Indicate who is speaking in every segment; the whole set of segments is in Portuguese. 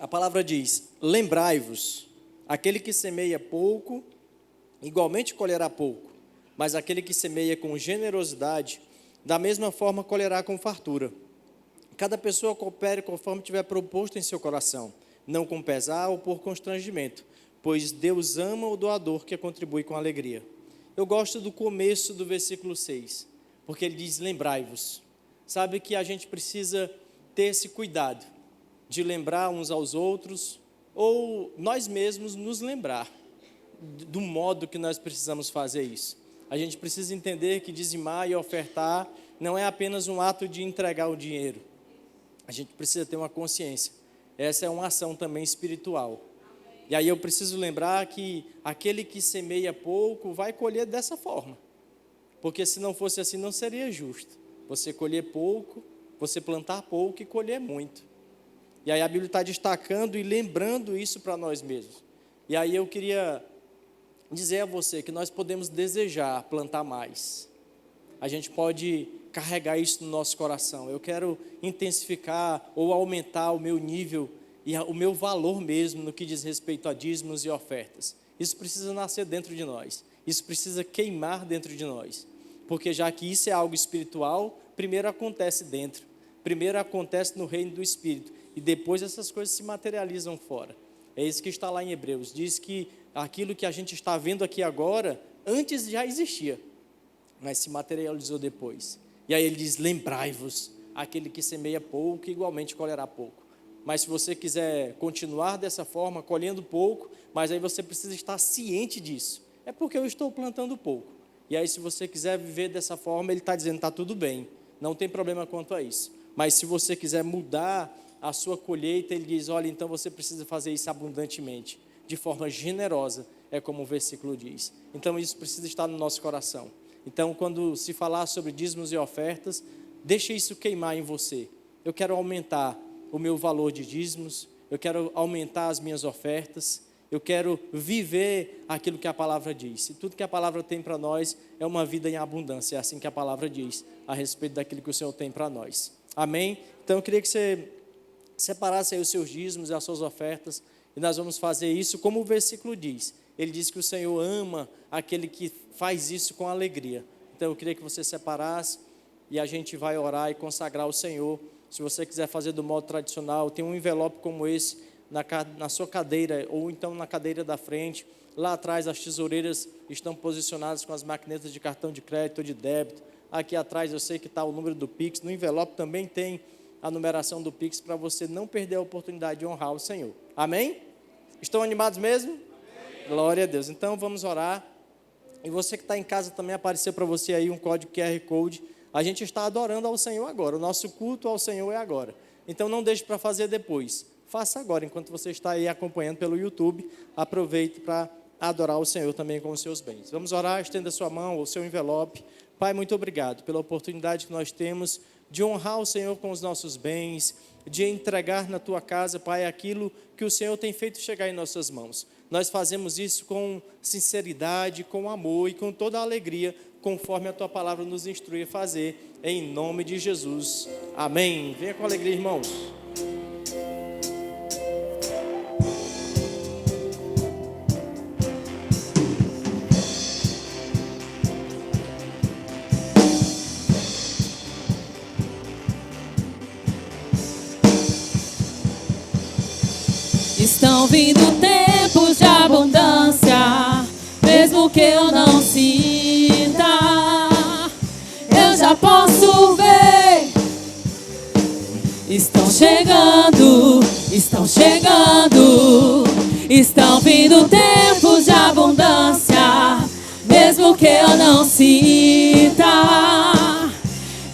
Speaker 1: A palavra diz: lembrai-vos, aquele que semeia pouco, igualmente colherá pouco, mas aquele que semeia com generosidade, da mesma forma colherá com fartura. Cada pessoa coopere conforme tiver proposto em seu coração, não com pesar ou por constrangimento, pois Deus ama o doador que contribui com alegria. Eu gosto do começo do versículo 6, porque ele diz: lembrai-vos. Sabe que a gente precisa ter esse cuidado de lembrar uns aos outros, ou nós mesmos nos lembrar do modo que nós precisamos fazer isso. A gente precisa entender que dizimar e ofertar não é apenas um ato de entregar o dinheiro. A gente precisa ter uma consciência. Essa é uma ação também espiritual. E aí eu preciso lembrar que aquele que semeia pouco vai colher dessa forma. Porque se não fosse assim, não seria justo. Você colher pouco, você plantar pouco e colher muito. E aí a Bíblia está destacando e lembrando isso para nós mesmos. E aí eu queria dizer a você que nós podemos desejar plantar mais. A gente pode carregar isso no nosso coração. Eu quero intensificar ou aumentar o meu nível e o meu valor mesmo no que diz respeito a dízimos e ofertas. Isso precisa nascer dentro de nós. Isso precisa queimar dentro de nós. Porque já que isso é algo espiritual, primeiro acontece dentro. Primeiro acontece no reino do Espírito. E depois essas coisas se materializam fora. É isso que está lá em Hebreus. Diz que aquilo que a gente está vendo aqui agora, antes já existia, mas se materializou depois. E aí ele diz: lembrai-vos, aquele que semeia pouco, igualmente colherá pouco. Mas se você quiser continuar dessa forma, colhendo pouco, mas aí você precisa estar ciente disso. É porque eu estou plantando pouco. E aí se você quiser viver dessa forma, ele está dizendo: está tudo bem, não tem problema quanto a isso. Mas se você quiser mudar a sua colheita, ele diz: olha, então você precisa fazer isso abundantemente, de forma generosa, é como o versículo diz. Então isso precisa estar no nosso coração. Então quando se falar sobre dízimos e ofertas, deixe isso queimar em você. Eu quero aumentar o meu valor de dízimos, eu quero aumentar as minhas ofertas, eu quero viver aquilo que a palavra diz. E tudo que a palavra tem para nós é uma vida em abundância, é assim que a palavra diz, a respeito daquilo que o Senhor tem para nós. Amém? Então eu queria que você separasse aí os seus dízimos e as suas ofertas, e nós vamos fazer isso como o versículo diz. Ele diz que o Senhor ama aquele que faz isso com alegria. Então eu queria que você separasse, e a gente vai orar e consagrar ao Senhor. Se você quiser fazer do modo tradicional, tem um envelope como esse na sua cadeira, ou então na cadeira da frente. Lá atrás as tesoureiras estão posicionadas com as maquinetas de cartão de crédito ou de débito. Aqui atrás eu sei que está o número do Pix. No envelope também tem a numeração do Pix, para você não perder a oportunidade de honrar o Senhor. Amém? Estão animados mesmo? Amém. Glória a Deus. Então vamos orar. E você que está em casa também, apareceu para você aí um código QR Code. A gente está adorando ao Senhor agora. O nosso culto ao Senhor é agora. Então não deixe para fazer depois. Faça agora, enquanto você está aí acompanhando pelo YouTube. Aproveite para adorar o Senhor também com os seus bens. Vamos orar, estenda sua mão, o seu envelope. Pai, muito obrigado pela oportunidade que nós temos de honrar o Senhor com os nossos bens, de entregar na Tua casa, Pai, aquilo que o Senhor tem feito chegar em nossas mãos. Nós fazemos isso com sinceridade, com amor e com toda a alegria, conforme a Tua palavra nos instrui a fazer, em nome de Jesus. Amém. Venha com alegria, irmãos.
Speaker 2: Estão vindo tempos de abundância, mesmo que eu não sinta, eu já posso ver. Estão chegando, estão chegando, estão vindo tempos de abundância, mesmo que eu não sinta,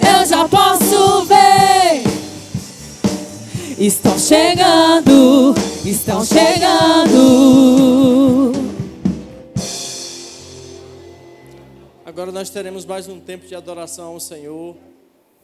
Speaker 2: eu já posso ver. Estão chegando, estão chegando.
Speaker 1: Agora nós teremos mais um tempo de adoração ao Senhor.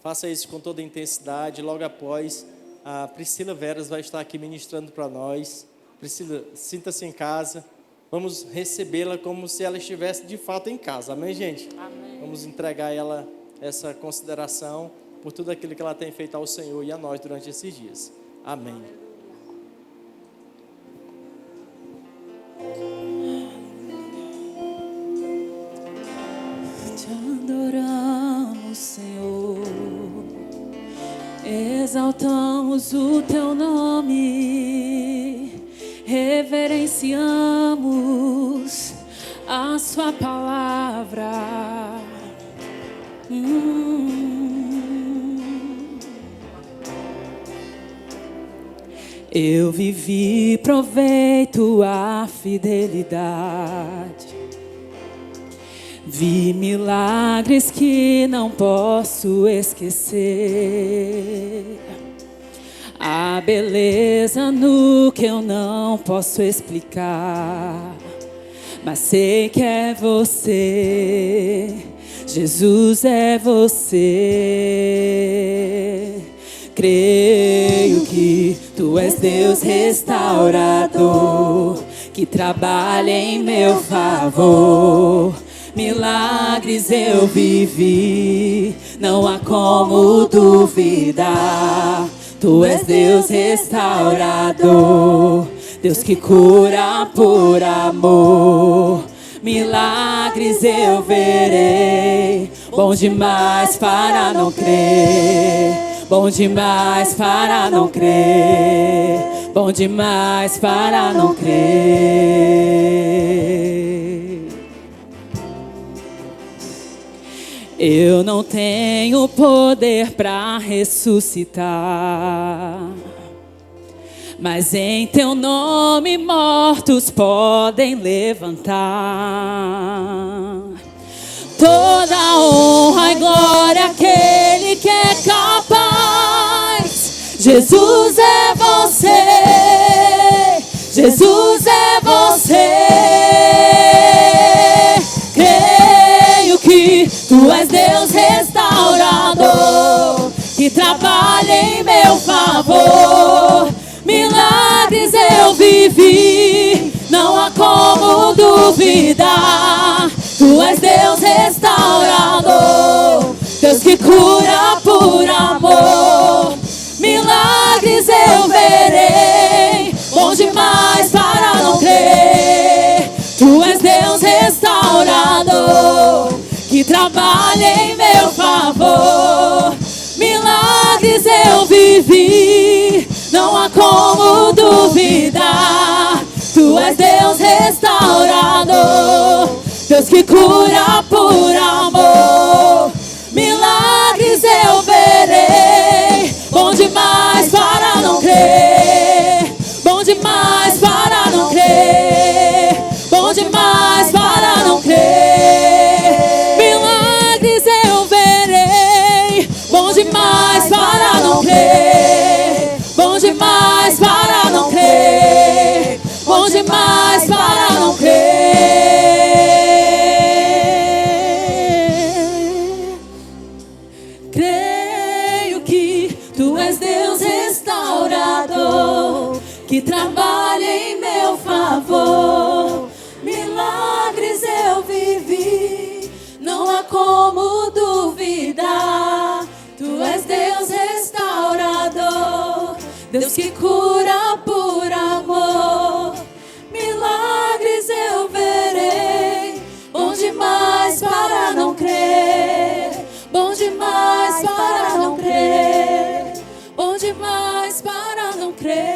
Speaker 1: Faça isso com toda a intensidade. Logo após, a Priscila Veras vai estar aqui ministrando para nós. Priscila, sinta-se em casa. Vamos recebê-la como se ela estivesse de fato em casa. Amém, gente?
Speaker 2: Amém.
Speaker 1: Vamos entregar a ela essa consideração por tudo aquilo que ela tem feito ao Senhor e a nós durante esses dias. Amém.
Speaker 2: Exaltamos o teu nome, reverenciamos a sua palavra. Eu vivi, provei tua fidelidade, vi milagres que não posso esquecer, a beleza no que eu não posso explicar, mas sei que é você, Jesus é você. Creio que tu és Deus restaurador, que trabalha em meu favor. Milagres eu vivi, não há como duvidar. Tu és Deus restaurador, Deus que cura por amor. Milagres eu verei, bom demais para não crer. Bom demais para não crer, bom demais para não crer. Eu não tenho poder para ressuscitar, mas em teu nome mortos podem levantar. Toda honra e glória àquele que é capaz. Jesus é você, Jesus é você. Creio que tu és Deus restaurador, que trabalha em meu favor. Milagres eu vivi, não há como duvidar. Tu és Deus restaurador, Deus que cura por amor. Milagres eu verei, bom demais para não crer. Tu és Deus restaurador, que trabalha em meu favor. Milagres eu vivi, não há como duvidar. Tu és Deus restaurador, Deus que cura por amor. Milagres eu verei, bom demais para não crer. Bom demais para não crer. Bom demais para não crer. Milagres eu verei, bom demais para não crer. Bom demais para não crer. Bom demais para não crer. Que trabalha em meu favor. Milagres eu vivi, não há como duvidar. Tu és Deus restaurador, Deus que cura por amor. Milagres eu verei, bom demais para não crer. Bom demais para não crer. Bom demais para não crer.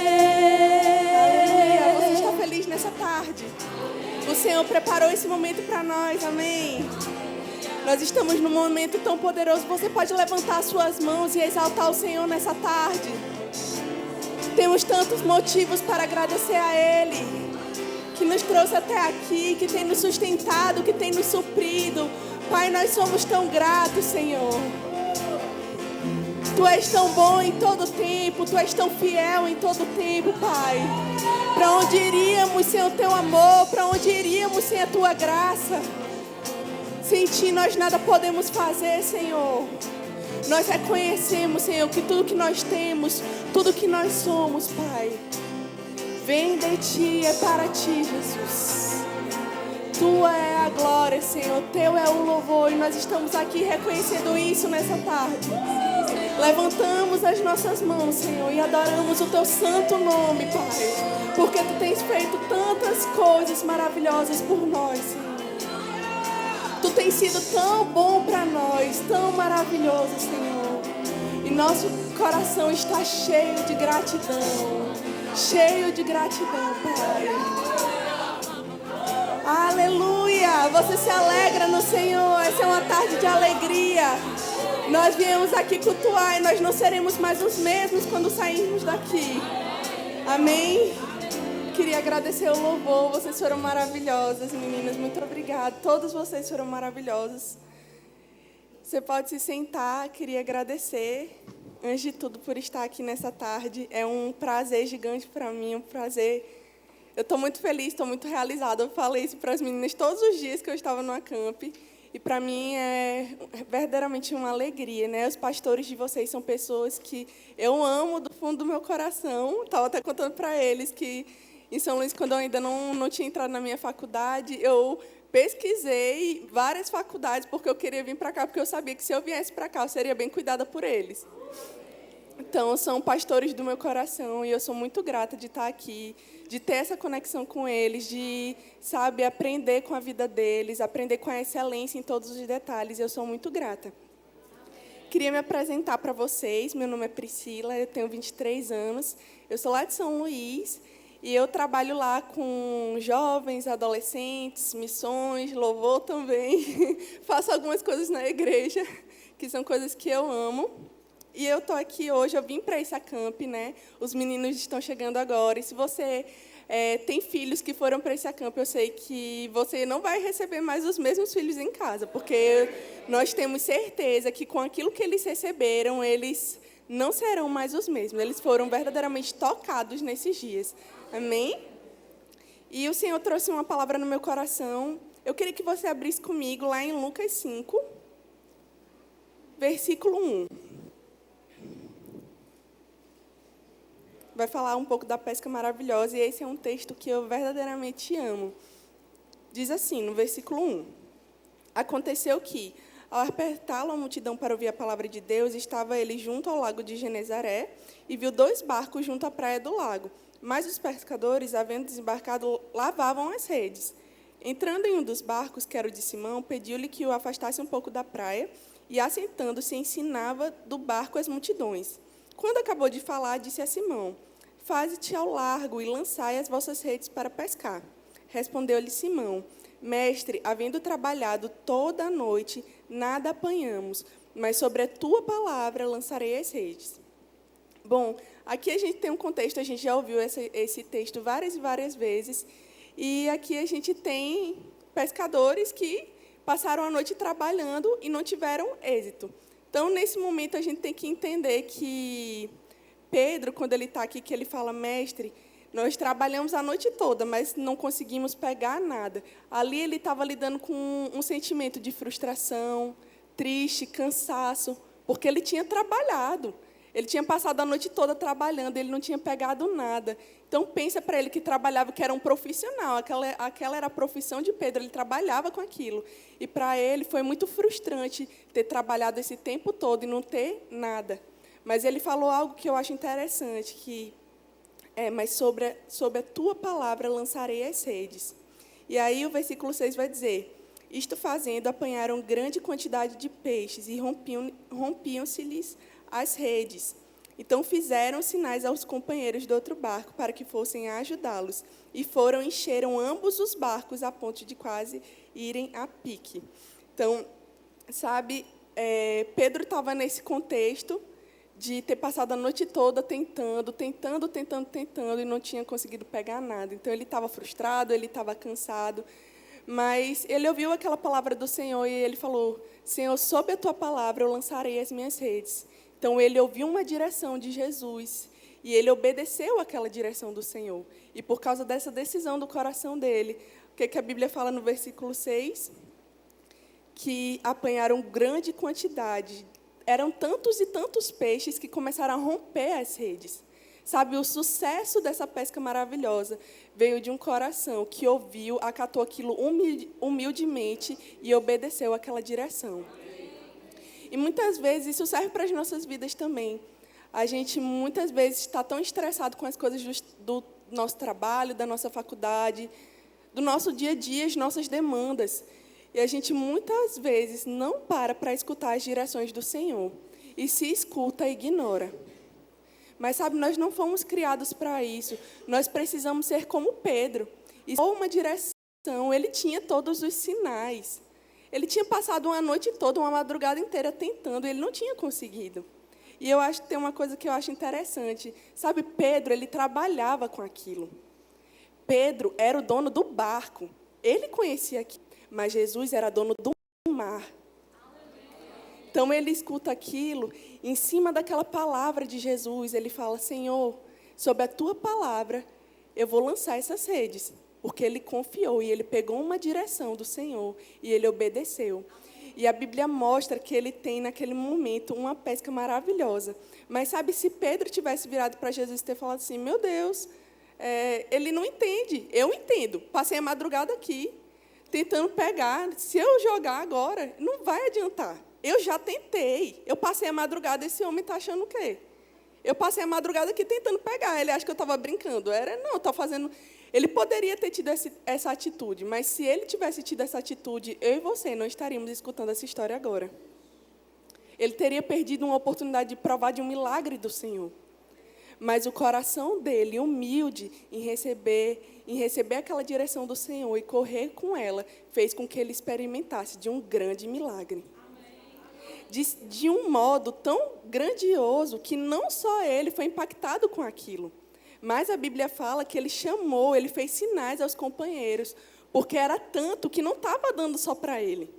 Speaker 3: Você está feliz nessa tarde? O Senhor preparou esse momento para nós, amém? Nós estamos num momento tão poderoso. Você pode levantar suas mãos e exaltar o Senhor nessa tarde. Temos tantos motivos para agradecer a Ele, que nos trouxe até aqui, que tem nos sustentado, que tem nos suprido. Pai, nós somos tão gratos, Senhor. Tu és tão bom em todo tempo, Tu és tão fiel em todo tempo, Pai. Para onde iríamos sem o Teu amor? Para onde iríamos sem a Tua graça? Sem Ti nós nada podemos fazer, Senhor. Nós reconhecemos, Senhor, que tudo que nós temos, tudo que nós somos, Pai, vem de Ti, é para Ti, Jesus. Tua é a glória, Senhor, Teu é o louvor. E nós estamos aqui reconhecendo isso nessa tarde. Levantamos as nossas mãos, Senhor, e adoramos o Teu santo nome, Pai, porque Tu tens feito tantas coisas maravilhosas por nós, Senhor. Tu tens sido tão bom para nós, tão maravilhoso, Senhor. E nosso coração está cheio de gratidão. Cheio de gratidão, Pai. Aleluia! Você se alegra no Senhor. Essa é uma tarde de alegria. Nós viemos aqui cultuar e nós não seremos mais os mesmos quando sairmos daqui. Amém? Queria agradecer o louvor. Vocês foram maravilhosas, meninas. Muito obrigada. Todos vocês foram maravilhosos. Você pode se sentar. Queria agradecer, antes de tudo, por estar aqui nessa tarde. É um prazer gigante para mim, um prazer. Eu estou muito feliz, estou muito realizada. Eu falei isso para as meninas todos os dias que eu estava no Acamp. E para mim é verdadeiramente uma alegria, né? Os pastores de vocês são pessoas que eu amo do fundo do meu coração. Estava até contando para eles que em São Luís, quando eu ainda não tinha entrado na minha faculdade, eu pesquisei várias faculdades porque eu queria vir para cá, porque eu sabia que se eu viesse para cá, eu seria bem cuidada por eles. Então, são pastores do meu coração e eu sou muito grata de estar aqui, de ter essa conexão com eles, de, sabe, aprender com a vida deles, aprender com a excelência em todos os detalhes. Eu sou muito grata. Queria me apresentar para vocês. Meu nome é Priscila, eu tenho 23 anos. Eu sou lá de São Luís e eu trabalho lá com jovens, adolescentes, missões, louvor também. Faço algumas coisas na igreja, que são coisas que eu amo. E eu estou aqui hoje, eu vim para esse Acamp, né? Os meninos estão chegando agora. E se você tem filhos que foram para esse Acamp, eu sei que você não vai receber mais os mesmos filhos em casa, porque nós temos certeza que com aquilo que eles receberam, eles não serão mais os mesmos. Eles foram verdadeiramente tocados nesses dias. Amém? E o Senhor trouxe uma palavra no meu coração. Eu queria que você abrisse comigo lá em Lucas 5, versículo 1. Vai falar um pouco da pesca maravilhosa, e esse é um texto que eu verdadeiramente amo. Diz assim, no versículo 1. Aconteceu que, ao apertá-lo a multidão para ouvir a palavra de Deus, estava ele junto ao lago de Genezaré, e viu 2 barcos junto à praia do lago. Mas os pescadores, havendo desembarcado, lavavam as redes. Entrando em um dos barcos, que era o de Simão, pediu-lhe que o afastasse um pouco da praia, e, assentando-se, ensinava do barco as multidões. Quando acabou de falar, disse a Simão: Faze-te ao largo e lançai as vossas redes para pescar. Respondeu-lhe Simão: Mestre, havendo trabalhado toda a noite, nada apanhamos, mas sobre a tua palavra lançarei as redes. Bom, aqui a gente tem um contexto, a gente já ouviu esse texto várias e várias vezes, e aqui a gente tem pescadores que passaram a noite trabalhando e não tiveram êxito. Então, nesse momento, a gente tem que entender que Pedro, quando ele está aqui, que ele fala, mestre, nós trabalhamos a noite toda, mas não conseguimos pegar nada. Ali ele estava lidando com um sentimento de frustração, triste, cansaço, porque ele tinha trabalhado. Ele tinha passado a noite toda trabalhando, ele não tinha pegado nada. Então, pensa para ele que trabalhava, que era um profissional. Aquela era a profissão de Pedro, ele trabalhava com aquilo. E para ele foi muito frustrante ter trabalhado esse tempo todo e não ter nada. Mas ele falou algo que eu acho interessante, que mas sobre a tua palavra lançarei as redes. E aí o versículo 6 vai dizer, isto fazendo, apanharam grande quantidade de peixes e rompiam-se-lhes as redes. Então fizeram sinais aos companheiros do outro barco para que fossem ajudá-los. E encheram ambos os barcos a ponto de quase irem a pique. Então, sabe, Pedro estava nesse contexto de ter passado a noite toda tentando, e não tinha conseguido pegar nada. Então, ele estava frustrado, ele estava cansado, mas ele ouviu aquela palavra do Senhor e ele falou, Senhor, sob a tua palavra eu lançarei as minhas redes. Então, ele ouviu uma direção de Jesus e ele obedeceu àquela direção do Senhor. E por causa dessa decisão do coração dele, o que a Bíblia fala no versículo 6? Que apanharam grande quantidade. Eram tantos e tantos peixes que começaram a romper as redes. Sabe, o sucesso dessa pesca maravilhosa veio de um coração que ouviu, acatou aquilo humildemente e obedeceu àquela direção. E muitas vezes isso serve para as nossas vidas também. A gente muitas vezes está tão estressado com as coisas do nosso trabalho, da nossa faculdade, do nosso dia a dia, as nossas demandas. E a gente muitas vezes não para escutar as direções do Senhor. e se escuta, ignora. Mas sabe, nós não fomos criados para isso. Nós precisamos ser como Pedro. E só uma direção, ele tinha todos os sinais. Ele tinha passado uma noite toda, uma madrugada inteira tentando, e ele não tinha conseguido. E eu acho que tem uma coisa que eu acho interessante. Sabe, Pedro, ele trabalhava com aquilo. Pedro era o dono do barco. Ele conhecia aquilo, mas Jesus era dono do mar. Então, ele escuta aquilo, em cima daquela palavra de Jesus, ele fala, Senhor, sob a tua palavra, eu vou lançar essas redes. Porque ele confiou e ele pegou uma direção do Senhor e ele obedeceu. E a Bíblia mostra que ele tem, naquele momento, uma pesca maravilhosa. Mas, sabe, se Pedro tivesse virado para Jesus e ter falado assim, meu Deus, ele não entende, eu entendo. Passei a madrugada aqui, tentando pegar. Se eu jogar agora, não vai adiantar. Eu já tentei. Eu passei a madrugada, esse homem está achando o quê? Eu passei a madrugada aqui tentando pegar. Ele acha que eu estava brincando. Não, eu estava fazendo... Ele poderia ter tido essa atitude, mas se ele tivesse tido essa atitude, eu e você não estaríamos escutando essa história agora. Ele teria perdido uma oportunidade de provar de um milagre do Senhor. Mas o coração dele, humilde, em receber aquela direção do Senhor e correr com ela, fez com que ele experimentasse de um grande milagre. De um modo tão grandioso que não só ele foi impactado com aquilo, mas a Bíblia fala que ele chamou, ele fez sinais aos companheiros, porque era tanto que não estava dando só para ele.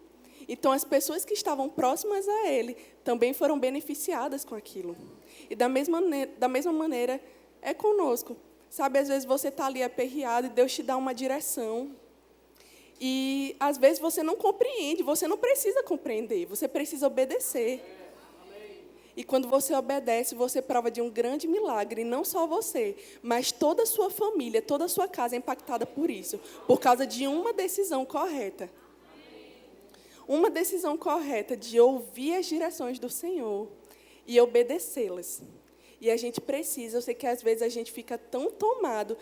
Speaker 3: Então, as pessoas que estavam próximas a ele também foram beneficiadas com aquilo. E da mesma maneira, é conosco. Sabe, às vezes você está ali aperreado e Deus te dá uma direção. E, às vezes, você não compreende, você não precisa compreender, você precisa obedecer. E quando você obedece, você prova de um grande milagre, e não só você, mas toda a sua família, toda a sua casa é impactada por isso, por causa de uma decisão correta. Uma decisão correta de ouvir as direções do Senhor e obedecê-las. E a gente precisa, eu sei que às vezes a gente fica tão tomado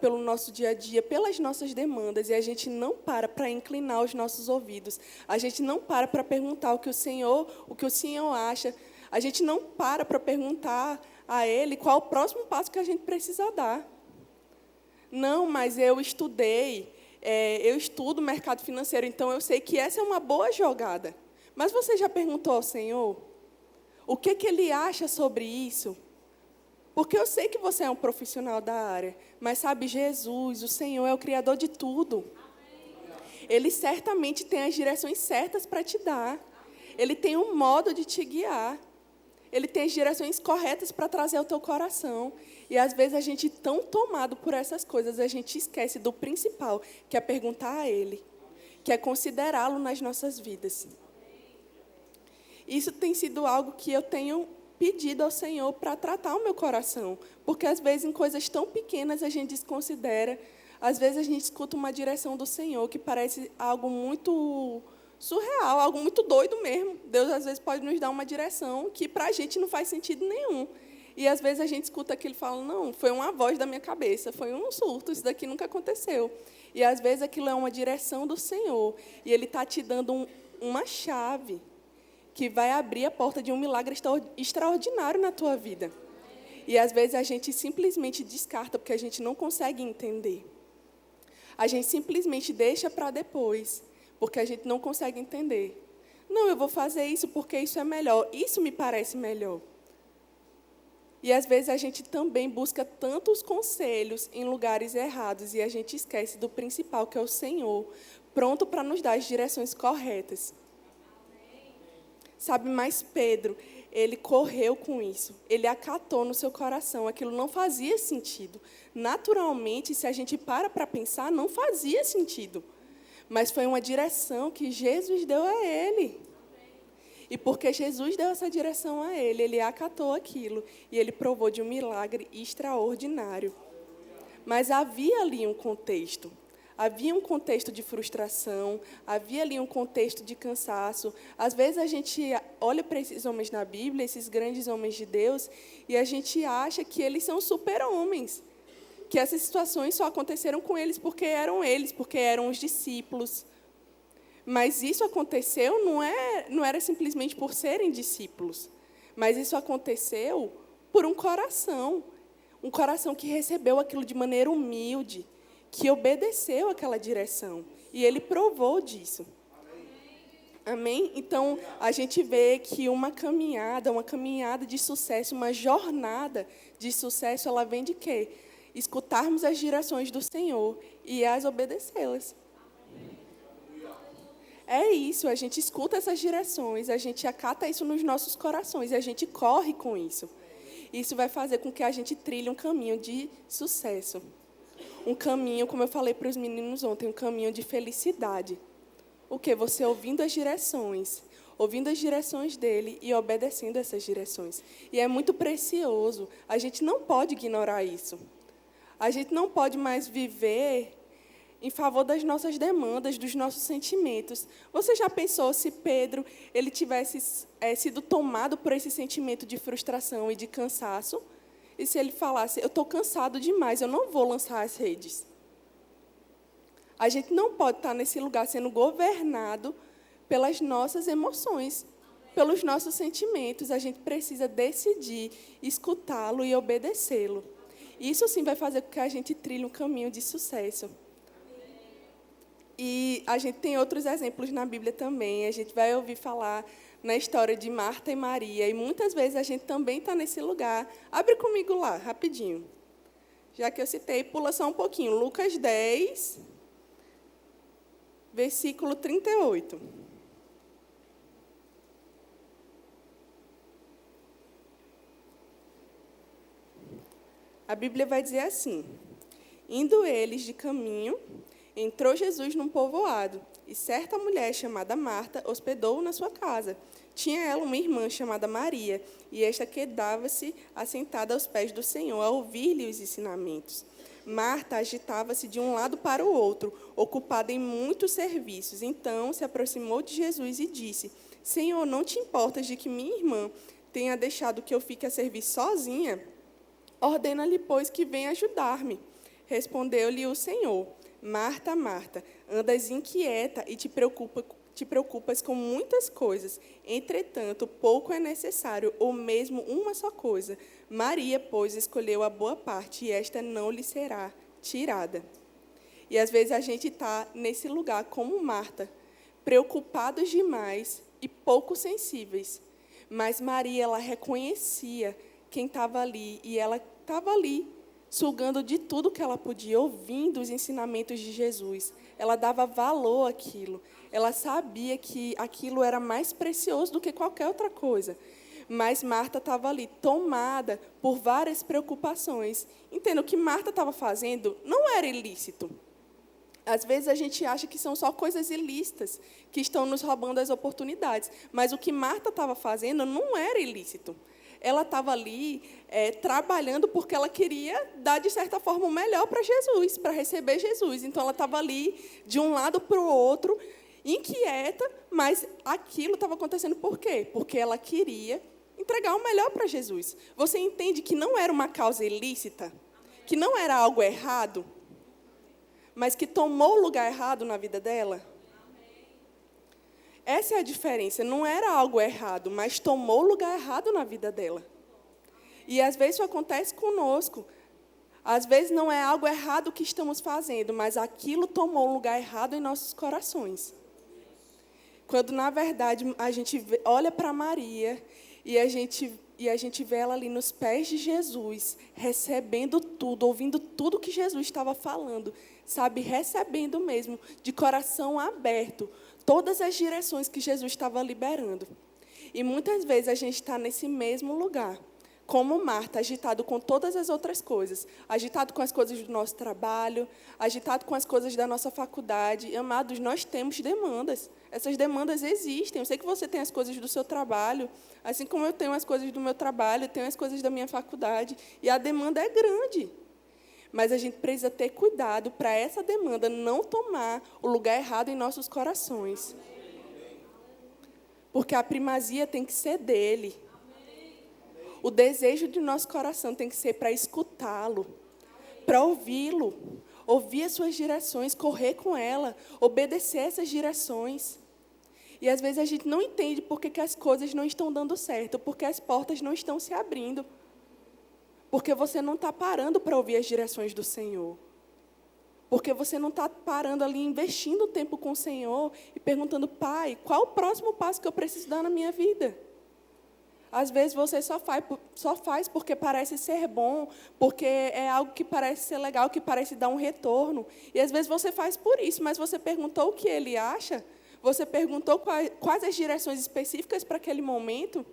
Speaker 3: pelo nosso dia a dia, pelas nossas demandas, e a gente não para inclinar os nossos ouvidos. A gente não para perguntar o que o Senhor acha. A gente não para perguntar a Ele qual o próximo passo que a gente precisa dar. Não, mas eu estudei, eu estudo mercado financeiro, então eu sei que essa é uma boa jogada. Mas você já perguntou ao Senhor? O que Ele acha sobre isso? Porque eu sei que você é um profissional da área, mas sabe, Jesus, o Senhor é o Criador de tudo. Ele certamente tem as direções certas para te dar. Ele tem um modo de te guiar. Ele tem as direções corretas para trazer ao teu coração. E, às vezes, a gente, tão tomado por essas coisas, a gente esquece do principal, que é perguntar a Ele, que é considerá-lo nas nossas vidas. Isso tem sido algo que eu tenho pedido ao Senhor para tratar o meu coração. Porque, às vezes, em coisas tão pequenas, a gente desconsidera. Às vezes, a gente escuta uma direção do Senhor que parece algo muito surreal, algo muito doido mesmo. Deus, às vezes, pode nos dar uma direção que, para a gente, não faz sentido nenhum. E, às vezes, a gente escuta aquilo e fala, não, foi uma voz da minha cabeça, foi um surto, isso daqui nunca aconteceu. E, às vezes, aquilo é uma direção do Senhor. E Ele está te dando uma chave que vai abrir a porta de um milagre extraordinário na tua vida. E, às vezes, a gente simplesmente descarta, porque a gente não consegue entender. A gente simplesmente deixa para depois, porque a gente não consegue entender. Não, eu vou fazer isso porque isso é melhor. Isso me parece melhor. E, às vezes, a gente também busca tantos conselhos em lugares errados e a gente esquece do principal, que é o Senhor, pronto para nos dar as direções corretas. Sabe, mas Pedro, ele correu com isso. Ele acatou no seu coração. Aquilo não fazia sentido. Naturalmente, se a gente para pensar, não fazia sentido. Mas foi uma direção que Jesus deu a ele. E porque Jesus deu essa direção a ele, ele acatou aquilo. E ele provou de um milagre extraordinário. Mas havia ali um contexto. Havia um contexto de frustração, havia ali um contexto de cansaço. Às vezes a gente olha para esses homens na Bíblia, esses grandes homens de Deus, e a gente acha que eles são super-homens. Que essas situações só aconteceram com eles, porque eram os discípulos. Mas isso aconteceu não era simplesmente por serem discípulos, mas isso aconteceu por um coração que recebeu aquilo de maneira humilde, que obedeceu aquela direção, e ele provou disso. Amém? Então, a gente vê que uma caminhada de sucesso, uma jornada de sucesso, ela vem de quê? Escutarmos as direções do Senhor e as obedecê-las. É isso, a gente escuta essas direções, a gente acata isso nos nossos corações e a gente corre com isso. Isso vai fazer com que a gente trilhe um caminho de sucesso. Um caminho, como eu falei para os meninos ontem, um caminho de felicidade. O que? Você ouvindo as direções dele e obedecendo essas direções. E é muito precioso, a gente não pode ignorar isso. A gente não pode mais viver em favor das nossas demandas, dos nossos sentimentos. Você já pensou se Pedro ele tivesse sido tomado por esse sentimento de frustração e de cansaço? E se ele falasse, eu estou cansado demais, eu não vou lançar as redes? A gente não pode estar nesse lugar sendo governado pelas nossas emoções, pelos nossos sentimentos. A gente precisa decidir escutá-lo e obedecê-lo. Isso sim vai fazer com que a gente trilhe um caminho de sucesso. E a gente tem outros exemplos na Bíblia também. A gente vai ouvir falar na história de Marta e Maria. E muitas vezes a gente também está nesse lugar. Abre comigo lá, rapidinho. Já que eu citei, pula só um pouquinho. Lucas 10, versículo 38. A Bíblia vai dizer assim: indo eles de caminho, entrou Jesus num povoado, e certa mulher chamada Marta hospedou-o na sua casa. Tinha ela uma irmã chamada Maria, e esta quedava-se assentada aos pés do Senhor, a ouvir-lhe os ensinamentos. Marta agitava-se de um lado para o outro, ocupada em muitos serviços. Então se aproximou de Jesus e disse: Senhor, não te importas de que minha irmã tenha deixado que eu fique a servir sozinha? Ordena-lhe, pois, que venha ajudar-me. Respondeu-lhe o Senhor: Marta, Marta, andas inquieta e te preocupas com muitas coisas. Entretanto, pouco é necessário, ou mesmo uma só coisa. Maria, pois, escolheu a boa parte, e esta não lhe será tirada. E às vezes a gente está nesse lugar como Marta, preocupados demais e pouco sensíveis. Mas Maria, ela reconhecia quem estava ali, e ela estava ali, sugando de tudo que ela podia, ouvindo os ensinamentos de Jesus. Ela dava valor àquilo. Ela sabia que aquilo era mais precioso do que qualquer outra coisa. Mas Marta estava ali, tomada por várias preocupações. Entenda, o que Marta estava fazendo não era ilícito. Às vezes a gente acha que são só coisas ilícitas que estão nos roubando as oportunidades. Mas o que Marta estava fazendo não era ilícito. Ela estava ali trabalhando porque ela queria dar, de certa forma, o melhor para Jesus, para receber Jesus. Então, ela estava ali, de um lado para o outro, inquieta, mas aquilo estava acontecendo por quê? Porque ela queria entregar o melhor para Jesus. Você entende que não era uma causa ilícita, que não era algo errado, mas que tomou o lugar errado na vida dela? Essa é a diferença. Não era algo errado, mas tomou o lugar errado na vida dela. E às vezes isso acontece conosco. Às vezes não é algo errado que estamos fazendo, mas aquilo tomou um lugar errado em nossos corações. Quando, na verdade, a gente olha para Maria e a gente vê ela ali nos pés de Jesus, recebendo tudo, ouvindo tudo que Jesus estava falando, sabe, recebendo mesmo, de coração aberto, todas as direções que Jesus estava liberando. E muitas vezes a gente está nesse mesmo lugar, como Marta, agitado com todas as outras coisas, agitado com as coisas do nosso trabalho, agitado com as coisas da nossa faculdade. Amados, nós temos demandas. Essas demandas existem. Eu sei que você tem as coisas do seu trabalho, assim como eu tenho as coisas do meu trabalho, eu tenho as coisas da minha faculdade, e a demanda é grande. Mas a gente precisa ter cuidado para essa demanda não tomar o lugar errado em nossos corações. Porque a primazia tem que ser dele. O desejo de nosso coração tem que ser para escutá-lo, para ouvi-lo, ouvir as suas direções, correr com ela, obedecer essas direções. E às vezes a gente não entende por que as coisas não estão dando certo, porque as portas não estão se abrindo. Porque você não está parando para ouvir as direções do Senhor. Porque você não está parando ali, investindo tempo com o Senhor e perguntando, Pai, qual o próximo passo que eu preciso dar na minha vida? Às vezes você só faz porque parece ser bom, porque é algo que parece ser legal, que parece dar um retorno. E às vezes você faz por isso, mas você perguntou o que ele acha? Você perguntou quais as direções específicas para aquele momento?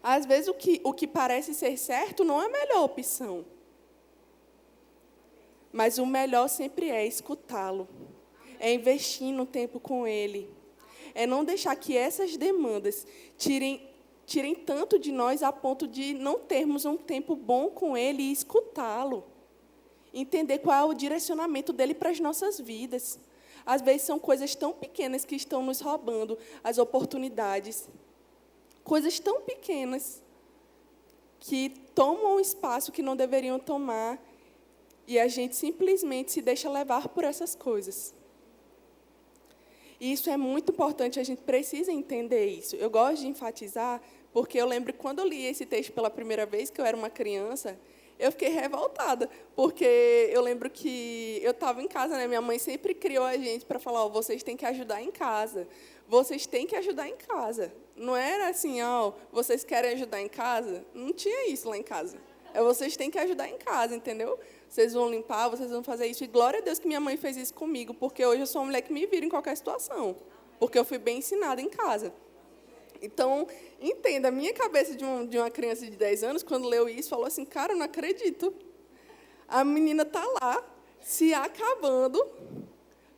Speaker 3: Às vezes o que parece ser certo não é a melhor opção. Mas o melhor sempre é escutá-lo. É investir no tempo com ele. É não deixar que essas demandas tirem tanto de nós a ponto de não termos um tempo bom com ele e escutá-lo. Entender qual é o direcionamento dele para as nossas vidas. Às vezes são coisas tão pequenas que estão nos roubando as oportunidades. Coisas tão pequenas que tomam um espaço que não deveriam tomar e a gente simplesmente se deixa levar por essas coisas. E isso é muito importante, a gente precisa entender isso. Eu gosto de enfatizar, porque eu lembro que quando eu li esse texto pela primeira vez, que eu era uma criança, eu fiquei revoltada, porque eu lembro que eu estava em casa, né? Minha mãe sempre criou a gente para falar, vocês têm que ajudar em casa. Vocês têm que ajudar em casa. Não era assim, vocês querem ajudar em casa? Não tinha isso lá em casa. Vocês têm que ajudar em casa, entendeu? Vocês vão limpar, vocês vão fazer isso. E glória a Deus que minha mãe fez isso comigo, porque hoje eu sou uma mulher que me vira em qualquer situação. Porque eu fui bem ensinada em casa. Então, entenda, a minha cabeça de uma criança de 10 anos, quando leu isso, falou assim, cara, eu não acredito. A menina está lá, se acabando,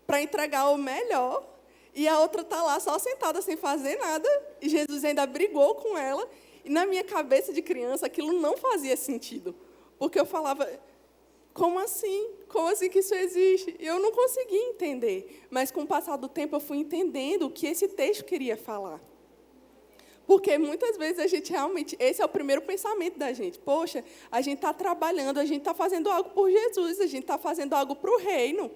Speaker 3: para entregar o melhor, e a outra está lá só sentada, sem fazer nada, e Jesus ainda brigou com ela. E na minha cabeça de criança, aquilo não fazia sentido. Porque eu falava, como assim? Como assim que isso existe? E eu não conseguia entender. Mas, com o passar do tempo, eu fui entendendo o que esse texto queria falar. Porque muitas vezes a gente realmente, esse é o primeiro pensamento da gente. Poxa, a gente está trabalhando, a gente está fazendo algo por Jesus, a gente está fazendo algo para o reino.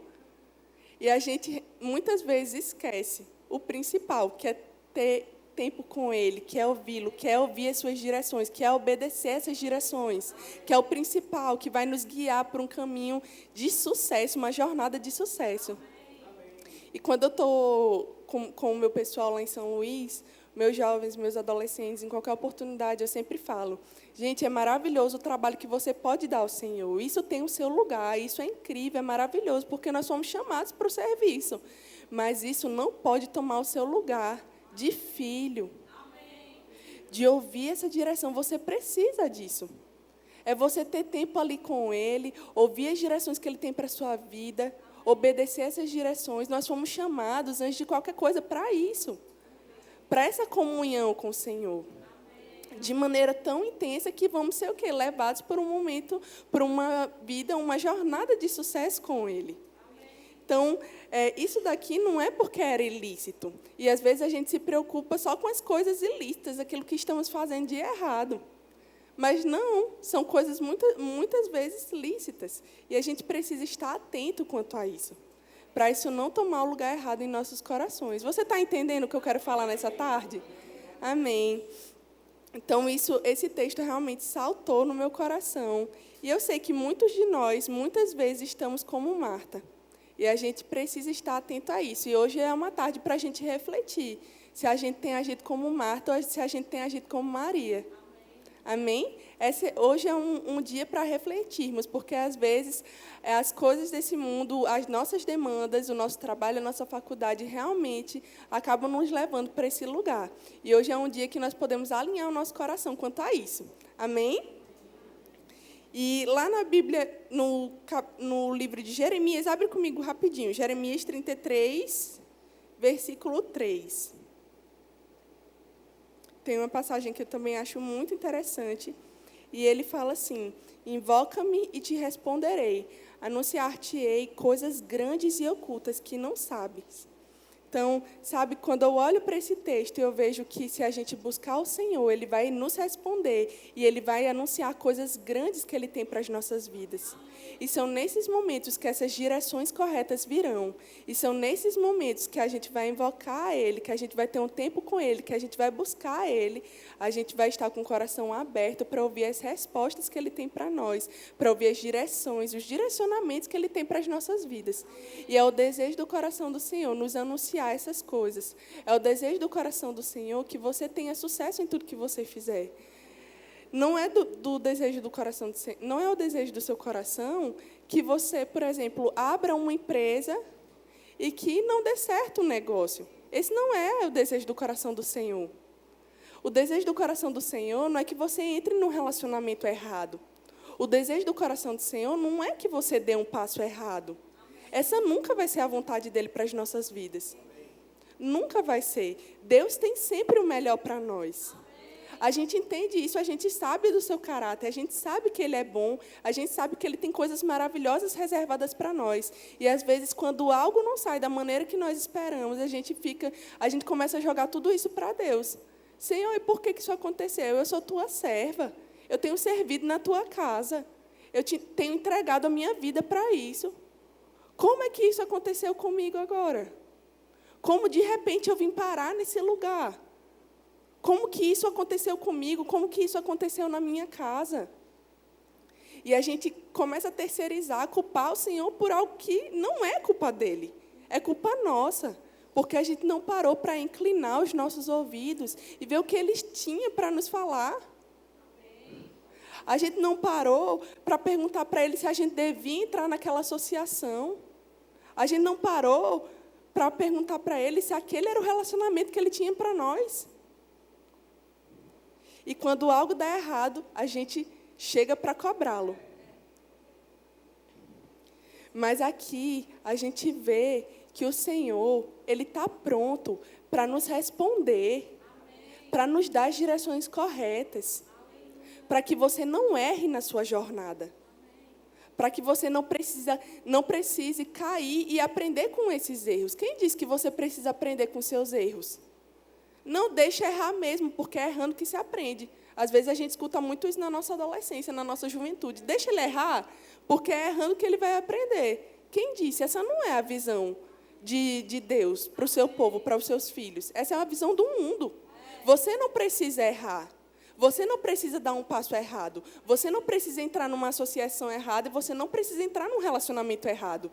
Speaker 3: E a gente muitas vezes esquece o principal, que é ter tempo com Ele, que é ouvi-lo, que é ouvir as suas direções, que é obedecer essas direções, que é o principal, que vai nos guiar por um caminho de sucesso, uma jornada de sucesso. E quando eu estou com o meu pessoal lá em São Luís, meus jovens, meus adolescentes, em qualquer oportunidade, eu sempre falo, gente, é maravilhoso o trabalho que você pode dar ao Senhor. Isso tem o seu lugar, isso é incrível, é maravilhoso, porque nós somos chamados para o serviço. Mas isso não pode tomar o seu lugar de filho, de ouvir essa direção. Você precisa disso. É você ter tempo ali com Ele, ouvir as direções que Ele tem para a sua vida, obedecer essas direções. Nós fomos chamados, antes de qualquer coisa, para isso. Para essa comunhão com o Senhor. De maneira tão intensa que vamos ser o quê? Levados por um momento, por uma vida, uma jornada de sucesso com Ele. Então, isso daqui não é porque era ilícito. E, às vezes, a gente se preocupa só com as coisas ilícitas, aquilo que estamos fazendo de errado. Mas não, são coisas muitas vezes lícitas. E a gente precisa estar atento quanto a isso, para isso não tomar o lugar errado em nossos corações. Você está entendendo o que eu quero falar nessa tarde? Amém. Então, esse texto realmente saltou no meu coração. E eu sei que muitos de nós, muitas vezes, estamos como Marta. E a gente precisa estar atento a isso. E hoje é uma tarde para a gente refletir se a gente tem agido como Marta ou se a gente tem agido como Maria. Amém? Hoje é um dia para refletirmos, porque, às vezes, as coisas desse mundo, as nossas demandas, o nosso trabalho, a nossa faculdade, realmente acabam nos levando para esse lugar. E hoje é um dia que nós podemos alinhar o nosso coração quanto a isso. Amém? E lá na Bíblia, no livro de Jeremias, abre comigo rapidinho, Jeremias 33, versículo 3. Tem uma passagem que eu também acho muito interessante, e ele fala assim, invoca-me e te responderei, anunciar-te-ei coisas grandes e ocultas que não sabes. Então, sabe, quando eu olho para esse texto, eu vejo que se a gente buscar o Senhor, Ele vai nos responder e Ele vai anunciar coisas grandes que Ele tem para as nossas vidas. E são nesses momentos que essas direções corretas virão. E são nesses momentos que a gente vai invocar Ele, que a gente vai ter um tempo com Ele, que a gente vai buscar Ele. A gente vai estar com o coração aberto para ouvir as respostas que Ele tem para nós, para ouvir as direções, os direcionamentos que Ele tem para as nossas vidas. E é o desejo do coração do Senhor nos anunciar essas coisas. É o desejo do coração do Senhor que você tenha sucesso em tudo que você fizer. Não é do desejo do coração do Senhor, não é o desejo do seu coração que você, por exemplo, abra uma empresa e que não dê certo o negócio. Esse não é o desejo do coração do Senhor. O desejo do coração do Senhor não é que você entre num relacionamento errado. O desejo do coração do Senhor não é que você dê um passo errado. Essa nunca vai ser a vontade dele para as nossas vidas. Nunca vai ser. Deus tem sempre o melhor para nós. A gente entende isso, a gente sabe do seu caráter, a gente sabe que Ele é bom, a gente sabe que Ele tem coisas maravilhosas reservadas para nós. E, às vezes, quando algo não sai da maneira que nós esperamos, a gente começa a jogar tudo isso para Deus. Senhor, e por que isso aconteceu? Eu sou tua serva, eu tenho servido na tua casa, eu tenho entregado a minha vida para isso. Como é que isso aconteceu comigo agora? Como, de repente, eu vim parar nesse lugar? Como que isso aconteceu comigo? Como que isso aconteceu na minha casa? E a gente começa a terceirizar, culpar o Senhor por algo que não é culpa dele. É culpa nossa. Porque a gente não parou para inclinar os nossos ouvidos e ver o que Ele tinha para nos falar. A gente não parou para perguntar para Ele se a gente devia entrar naquela associação. A gente não parou para perguntar para Ele se aquele era o relacionamento que Ele tinha para nós. E quando algo dá errado, a gente chega para cobrá-lo. Mas aqui a gente vê que o Senhor, Ele está pronto para nos responder, para nos dar as direções corretas, para que você não erre na sua jornada, para que você não precise cair e aprender com esses erros. Quem diz que você precisa aprender com seus erros? Não deixe errar mesmo, porque é errando que se aprende. Às vezes a gente escuta muito isso na nossa adolescência, na nossa juventude. Deixa ele errar, porque é errando que ele vai aprender. Quem disse? Essa não é a visão de Deus para o seu povo, para os seus filhos. Essa é a visão do mundo. Você não precisa errar. Você não precisa dar um passo errado. Você não precisa entrar numa associação errada e você não precisa entrar num relacionamento errado.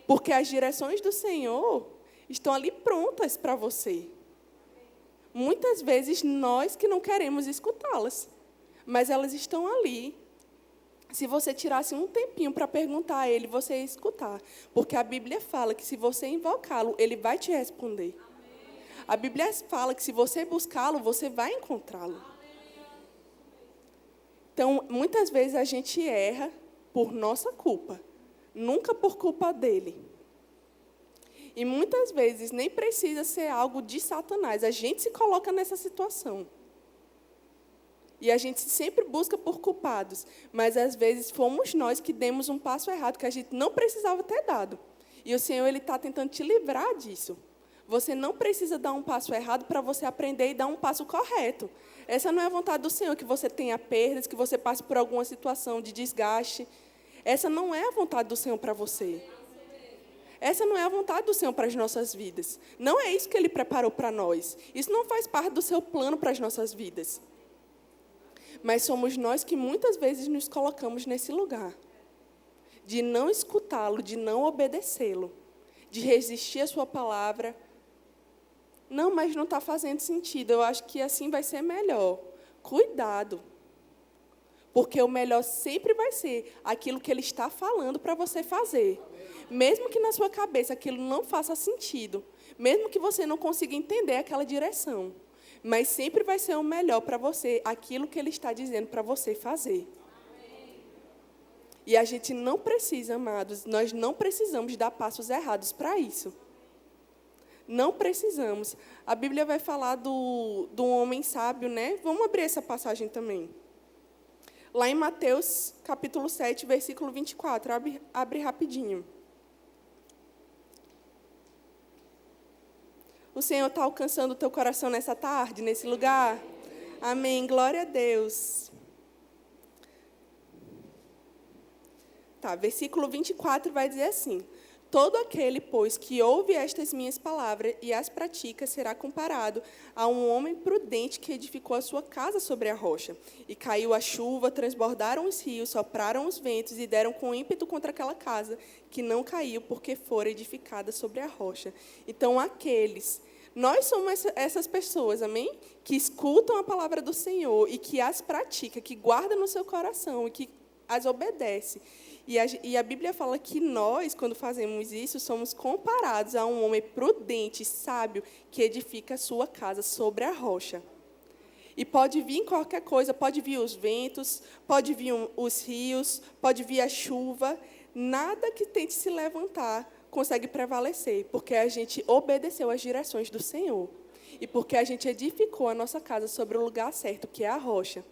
Speaker 3: Porque as direções do Senhor estão ali prontas para você. Muitas vezes, nós que não queremos escutá-las, mas elas estão ali. Se você tirasse um tempinho para perguntar a Ele, você ia escutar. Porque a Bíblia fala que se você invocá-lo, Ele vai te responder. A Bíblia fala que se você buscá-lo, você vai encontrá-lo. Então, muitas vezes a gente erra por nossa culpa, nunca por culpa dele. E muitas vezes nem precisa ser algo de Satanás. A gente se coloca nessa situação. E a gente sempre busca por culpados. Mas às vezes fomos nós que demos um passo errado, que a gente não precisava ter dado. E o Senhor está tentando te livrar disso. Você não precisa dar um passo errado para você aprender e dar um passo correto. Essa não é a vontade do Senhor, que você tenha perdas, que você passe por alguma situação de desgaste. Essa não é a vontade do Senhor para você. Essa não é a vontade do Senhor para as nossas vidas. Não é isso que Ele preparou para nós. Isso não faz parte do seu plano para as nossas vidas. Mas somos nós que muitas vezes nos colocamos nesse lugar. De não escutá-lo, de não obedecê-lo. De resistir à sua palavra. Não, mas não está fazendo sentido. Eu acho que assim vai ser melhor. Cuidado. Porque o melhor sempre vai ser aquilo que Ele está falando para você fazer. Mesmo que na sua cabeça aquilo não faça sentido, mesmo que você não consiga entender aquela direção, mas sempre vai ser o melhor para você, aquilo que Ele está dizendo para você fazer. E a gente não precisa, amados, nós não precisamos dar passos errados para isso. Não precisamos. A Bíblia vai falar do homem sábio, né? Vamos abrir essa passagem também. Lá em Mateus, capítulo 7, versículo 24. Abre rapidinho. O Senhor está alcançando o teu coração nessa tarde, nesse lugar? Amém. Glória a Deus. Tá, versículo 24 vai dizer assim: todo aquele, pois, que ouve estas minhas palavras e as pratica, será comparado a um homem prudente que edificou a sua casa sobre a rocha. E caiu a chuva, transbordaram os rios, sopraram os ventos e deram com ímpeto contra aquela casa, que não caiu, porque fora edificada sobre a rocha. Então, nós somos essas pessoas, amém? Que escutam a palavra do Senhor e que as pratica, que guarda no seu coração e que as obedece. E a Bíblia fala que nós, quando fazemos isso, somos comparados a um homem prudente, sábio, que edifica a sua casa sobre a rocha. E pode vir qualquer coisa, pode vir os ventos, pode vir os rios, pode vir a chuva, nada que tente se levantar consegue prevalecer, porque a gente obedeceu às direções do Senhor. E porque a gente edificou a nossa casa sobre o lugar certo, que é a rocha.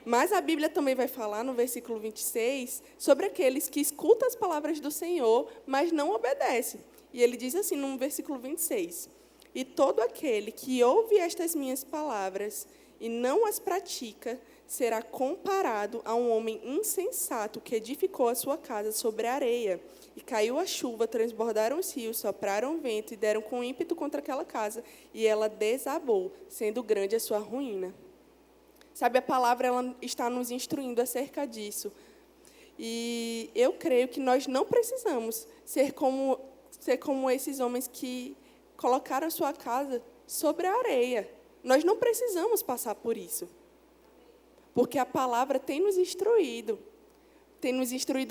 Speaker 3: Mas a Bíblia também vai falar, no versículo 26, sobre aqueles que escutam as palavras do Senhor, mas não obedecem. E ele diz assim, no versículo 26, e todo aquele que ouve estas minhas palavras e não as pratica, será comparado a um homem insensato que edificou a sua casa sobre a areia. E caiu a chuva, transbordaram os rios, sopraram o vento e deram com ímpeto contra aquela casa, e ela desabou, sendo grande a sua ruína. Sabe, a palavra ela está nos instruindo acerca disso. E eu creio que nós não precisamos ser como esses homens que colocaram a sua casa sobre a areia. Nós não precisamos passar por isso. Porque a palavra tem nos instruído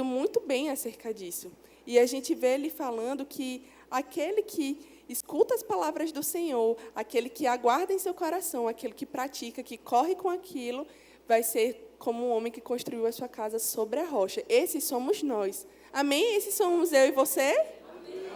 Speaker 3: muito bem acerca disso. E a gente vê ele falando que aquele que escuta as palavras do Senhor, aquele que aguarda em seu coração, aquele que pratica, que corre com aquilo, vai ser como um homem que construiu a sua casa sobre a rocha. Esses somos nós. Amém? Esses somos eu e você? Amém.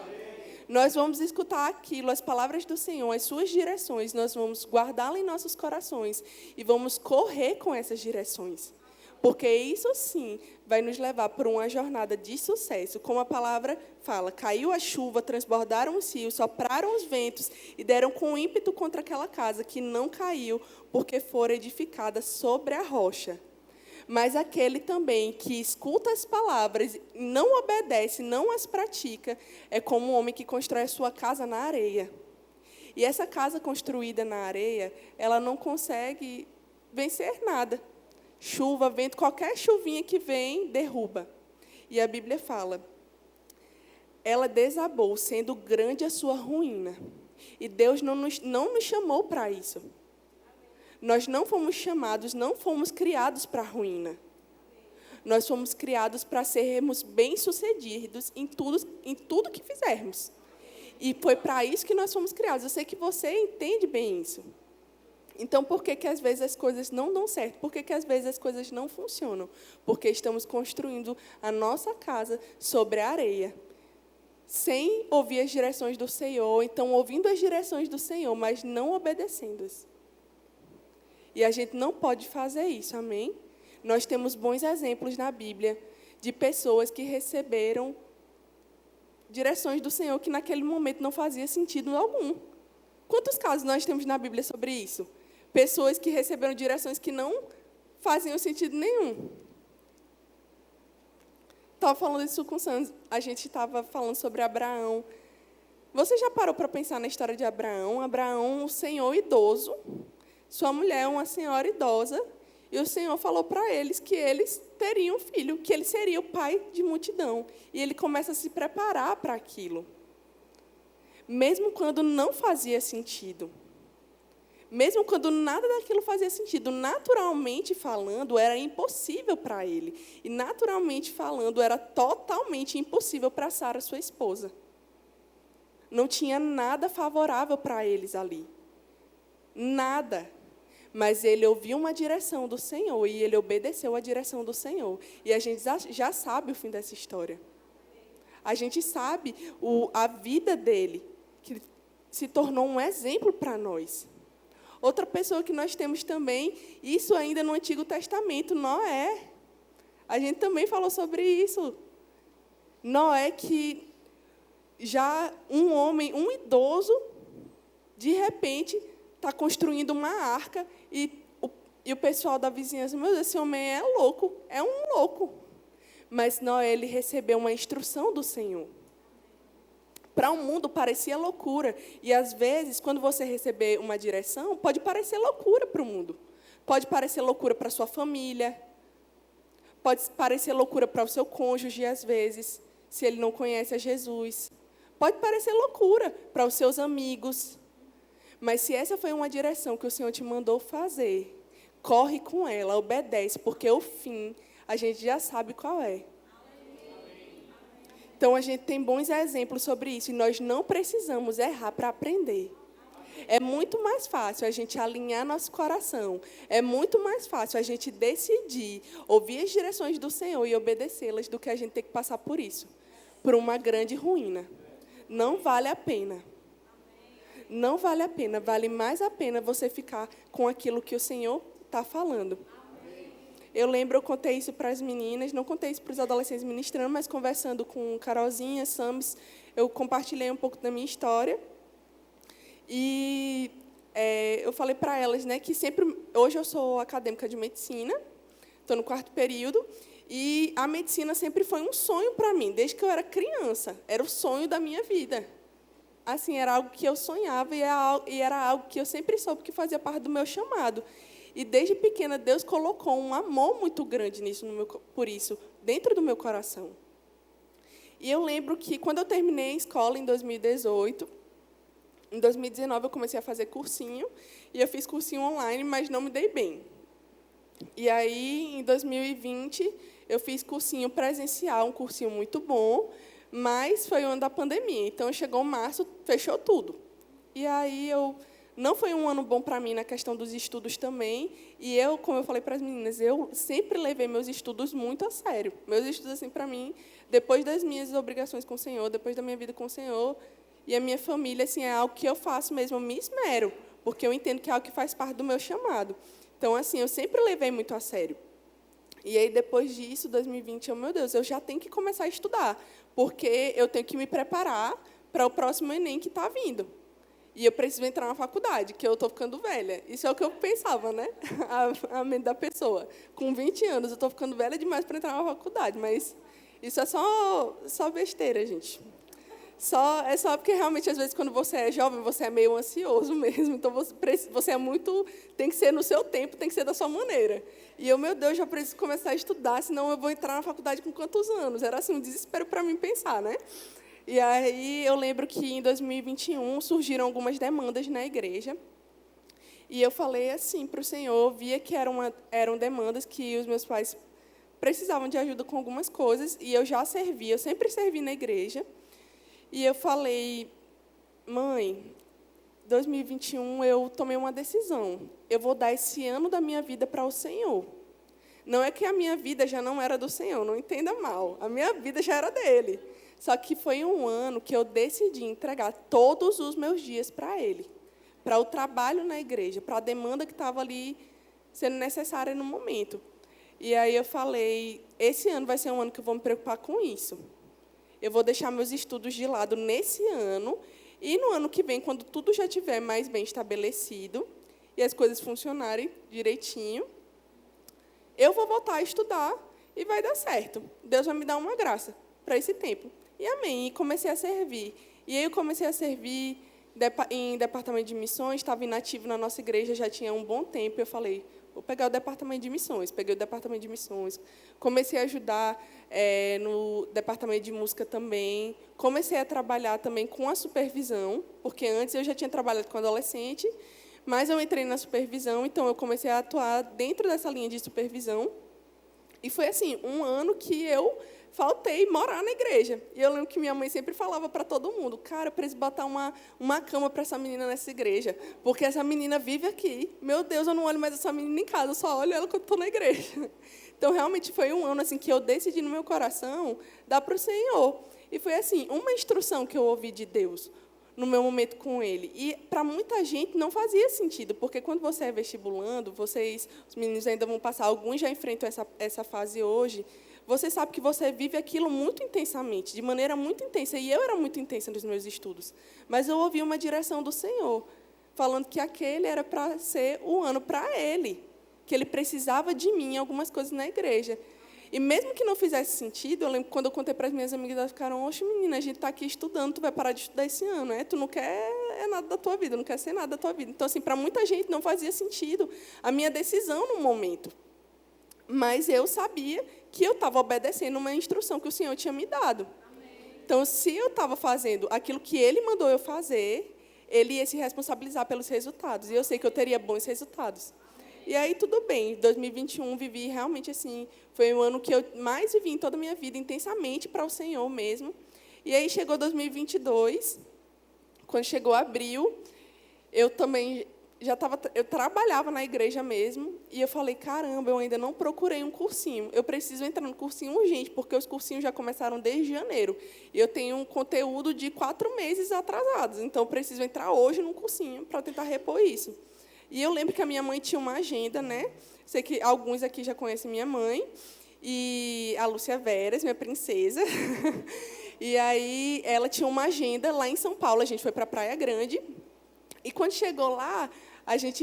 Speaker 3: Nós vamos escutar aquilo, as palavras do Senhor, as suas direções, nós vamos guardá-las em nossos corações e vamos correr com essas direções. Porque isso, sim, vai nos levar por uma jornada de sucesso. Como a palavra fala, caiu a chuva, transbordaram os rios, sopraram os ventos e deram com ímpeto contra aquela casa, que não caiu, porque fora edificada sobre a rocha. Mas aquele também que escuta as palavras, não obedece, não as pratica, é como um homem que constrói a sua casa na areia. E essa casa construída na areia, ela não consegue vencer nada. Chuva, vento, qualquer chuvinha que vem, derruba. E a Bíblia fala, ela desabou, sendo grande a sua ruína. E Deus não nos chamou para isso. Nós não fomos chamados, não fomos criados para a ruína. Nós fomos criados para sermos bem-sucedidos em tudo que fizermos. E foi para isso que nós fomos criados. Eu sei que você entende bem isso. Então, por que às vezes as coisas não dão certo? Por que às vezes as coisas não funcionam? Porque estamos construindo a nossa casa sobre a areia, sem ouvir as direções do Senhor, então ouvindo as direções do Senhor, mas não obedecendo-as. E a gente não pode fazer isso, amém? Nós temos bons exemplos na Bíblia de pessoas que receberam direções do Senhor que naquele momento não fazia sentido algum. Quantos casos nós temos na Bíblia sobre isso? Pessoas que receberam direções que não faziam sentido nenhum. Estava falando disso com o Santos. A gente estava falando sobre Abraão. Você já parou para pensar na história de Abraão? Abraão, um senhor idoso. Sua mulher, uma senhora idosa. E o Senhor falou para eles que eles teriam um filho, que ele seria o pai de multidão. E ele começa a se preparar para aquilo. Mesmo quando não fazia sentido. Mesmo quando nada daquilo fazia sentido, naturalmente falando, era impossível para ele. E naturalmente falando, era totalmente impossível para Sara, sua esposa. Não tinha nada favorável para eles ali. Nada. Mas ele ouviu uma direção do Senhor e ele obedeceu a direção do Senhor. E a gente já sabe o fim dessa história. A gente sabe a vida dele, que se tornou um exemplo para nós. Outra pessoa que nós temos também, isso ainda no Antigo Testamento, Noé. A gente também falou sobre isso. Noé, que já um homem, um idoso, De repente, está construindo uma arca e o pessoal da vizinhança, meu Deus, esse homem é louco, é um louco. Mas Noé, ele recebeu uma instrução do Senhor. Para o mundo parecia loucura. E, às vezes, quando você receber uma direção, pode parecer loucura para o mundo. Pode parecer loucura para a sua família. Pode parecer loucura para o seu cônjuge, às vezes, se ele não conhece a Jesus. Pode parecer loucura para os seus amigos. Mas, se essa foi uma direção que o Senhor te mandou fazer, corre com ela, obedece, porque o fim a gente já sabe qual é. Então, a gente tem bons exemplos sobre isso, e nós não precisamos errar para aprender. É muito mais fácil a gente alinhar nosso coração, é muito mais fácil a gente decidir, ouvir as direções do Senhor e obedecê-las, do que a gente ter que passar por isso, por uma grande ruína. Não vale a pena. Não vale a pena, vale mais a pena você ficar com aquilo que o Senhor está falando. Eu lembro, eu contei isso para as meninas, não contei isso para os adolescentes ministrando, mas conversando com Carolzinha, Samis, eu compartilhei um pouco da minha história. E eu falei para elas, né, que hoje eu sou acadêmica de medicina, estou no 4º período, e a medicina sempre foi um sonho para mim, desde que eu era criança, era o sonho da minha vida. Assim, era algo que eu sonhava e era algo que eu sempre soube que fazia parte do meu chamado. E desde pequena, Deus colocou um amor muito grande nisso, por isso, dentro do meu coração. E eu lembro que, quando eu terminei a escola, em 2018, em 2019, eu comecei a fazer cursinho, e eu fiz cursinho online, mas não me dei bem. E aí, em 2020, eu fiz cursinho presencial, um cursinho muito bom, mas foi o ano da pandemia. Então, chegou março, fechou tudo. E aí, não foi um ano bom para mim na questão dos estudos também. E eu, como eu falei para as meninas, eu sempre levei meus estudos muito a sério. Meus estudos, assim, para mim, depois das minhas obrigações com o Senhor, depois da minha vida com o Senhor, e a minha família, assim, é algo que eu faço mesmo, eu me esmero, porque eu entendo que é algo que faz parte do meu chamado. Então, assim, eu sempre levei muito a sério. E aí, depois disso, 2020, meu Deus, eu já tenho que começar a estudar, porque eu tenho que me preparar para o próximo Enem que está vindo. E eu preciso entrar na faculdade, que eu estou ficando velha. Isso é o que eu pensava, né? A mente da pessoa. Com 20 anos, eu estou ficando velha demais para entrar na faculdade, mas isso é só besteira, gente. É só porque, realmente, às vezes, quando você é jovem, você é meio ansioso mesmo. Então, você é muito... Tem que ser no seu tempo, tem que ser da sua maneira. E eu, meu Deus, já preciso começar a estudar, senão eu vou entrar na faculdade com quantos anos? Era, assim, um desespero para mim pensar, né? E aí, eu lembro que, em 2021, surgiram algumas demandas na igreja. E eu falei, assim, para o Senhor, via que eram demandas que os meus pais precisavam de ajuda com algumas coisas, e eu já servia, eu sempre servi na igreja. E eu falei, mãe, 2021 eu tomei uma decisão. Eu vou dar esse ano da minha vida para o Senhor. Não é que a minha vida já não era do Senhor, não entenda mal. A minha vida já era dele. Só que foi um ano que eu decidi entregar todos os meus dias para ele. Para o trabalho na igreja, para a demanda que estava ali sendo necessária no momento. E aí eu falei, esse ano vai ser um ano que eu vou me preocupar com isso. Eu vou deixar meus estudos de lado nesse ano, e no ano que vem, quando tudo já estiver mais bem estabelecido e as coisas funcionarem direitinho, eu vou voltar a estudar e vai dar certo. Deus vai me dar uma graça para esse tempo. E amém. E comecei a servir. E aí eu comecei a servir em departamento de missões, estava inativo na nossa igreja, já tinha um bom tempo. Eu falei, vou pegar o departamento de missões. Peguei o departamento de missões. Comecei a ajudar no departamento de música também. Comecei a trabalhar também com a supervisão, porque antes eu já tinha trabalhado com adolescente, mas eu entrei na supervisão, então eu comecei a atuar dentro dessa linha de supervisão. E foi assim, um ano que eu faltei morar na igreja. E eu lembro que minha mãe sempre falava para todo mundo, cara, eu preciso botar uma cama para essa menina nessa igreja, porque essa menina vive aqui. Meu Deus, eu não olho mais essa menina em casa, eu só olho ela quando estou na igreja. Então, realmente, foi um ano assim, que eu decidi no meu coração dar para o Senhor. E foi assim, uma instrução que eu ouvi de Deus no meu momento com Ele. E, para muita gente, não fazia sentido, porque quando você é vestibulando, os meninos ainda vão passar, alguns já enfrentam essa fase hoje, você sabe que você vive aquilo muito intensamente, de maneira muito intensa. E eu era muito intensa nos meus estudos. Mas eu ouvi uma direção do Senhor. falando que aquele era para ser o ano para ele, que ele precisava de mim em algumas coisas na igreja. E mesmo que não fizesse sentido, eu lembro que quando eu contei para as minhas amigas, elas ficaram: oxe, menina, a gente está aqui estudando, tu vai parar de estudar esse ano, né? Tu não quer nada da tua vida, não quer ser nada da tua vida. Então, assim, para muita gente não fazia sentido a minha decisão no momento. Mas eu sabia que eu estava obedecendo uma instrução que o Senhor tinha me dado. Então, se eu estava fazendo aquilo que Ele mandou eu fazer, Ele ia se responsabilizar pelos resultados. E eu sei que eu teria bons resultados. E aí, tudo bem. Em 2021, vivi realmente assim. Foi o ano que eu mais vivi em toda a minha vida, intensamente para o Senhor mesmo. E aí, chegou 2022. Quando chegou abril, eu também eu trabalhava na igreja mesmo. E eu falei: caramba, eu ainda não procurei um cursinho. Eu preciso entrar no cursinho urgente, porque os cursinhos já começaram desde janeiro. E eu tenho um conteúdo de 4 meses atrasados. Então, eu preciso entrar hoje num cursinho para tentar repor isso. E eu lembro que a minha mãe tinha uma agenda, né? Sei que alguns aqui já conhecem minha mãe. E a Lúcia Veras, minha princesa. E aí, ela tinha uma agenda lá em São Paulo. A gente foi para a Praia Grande. E quando chegou lá,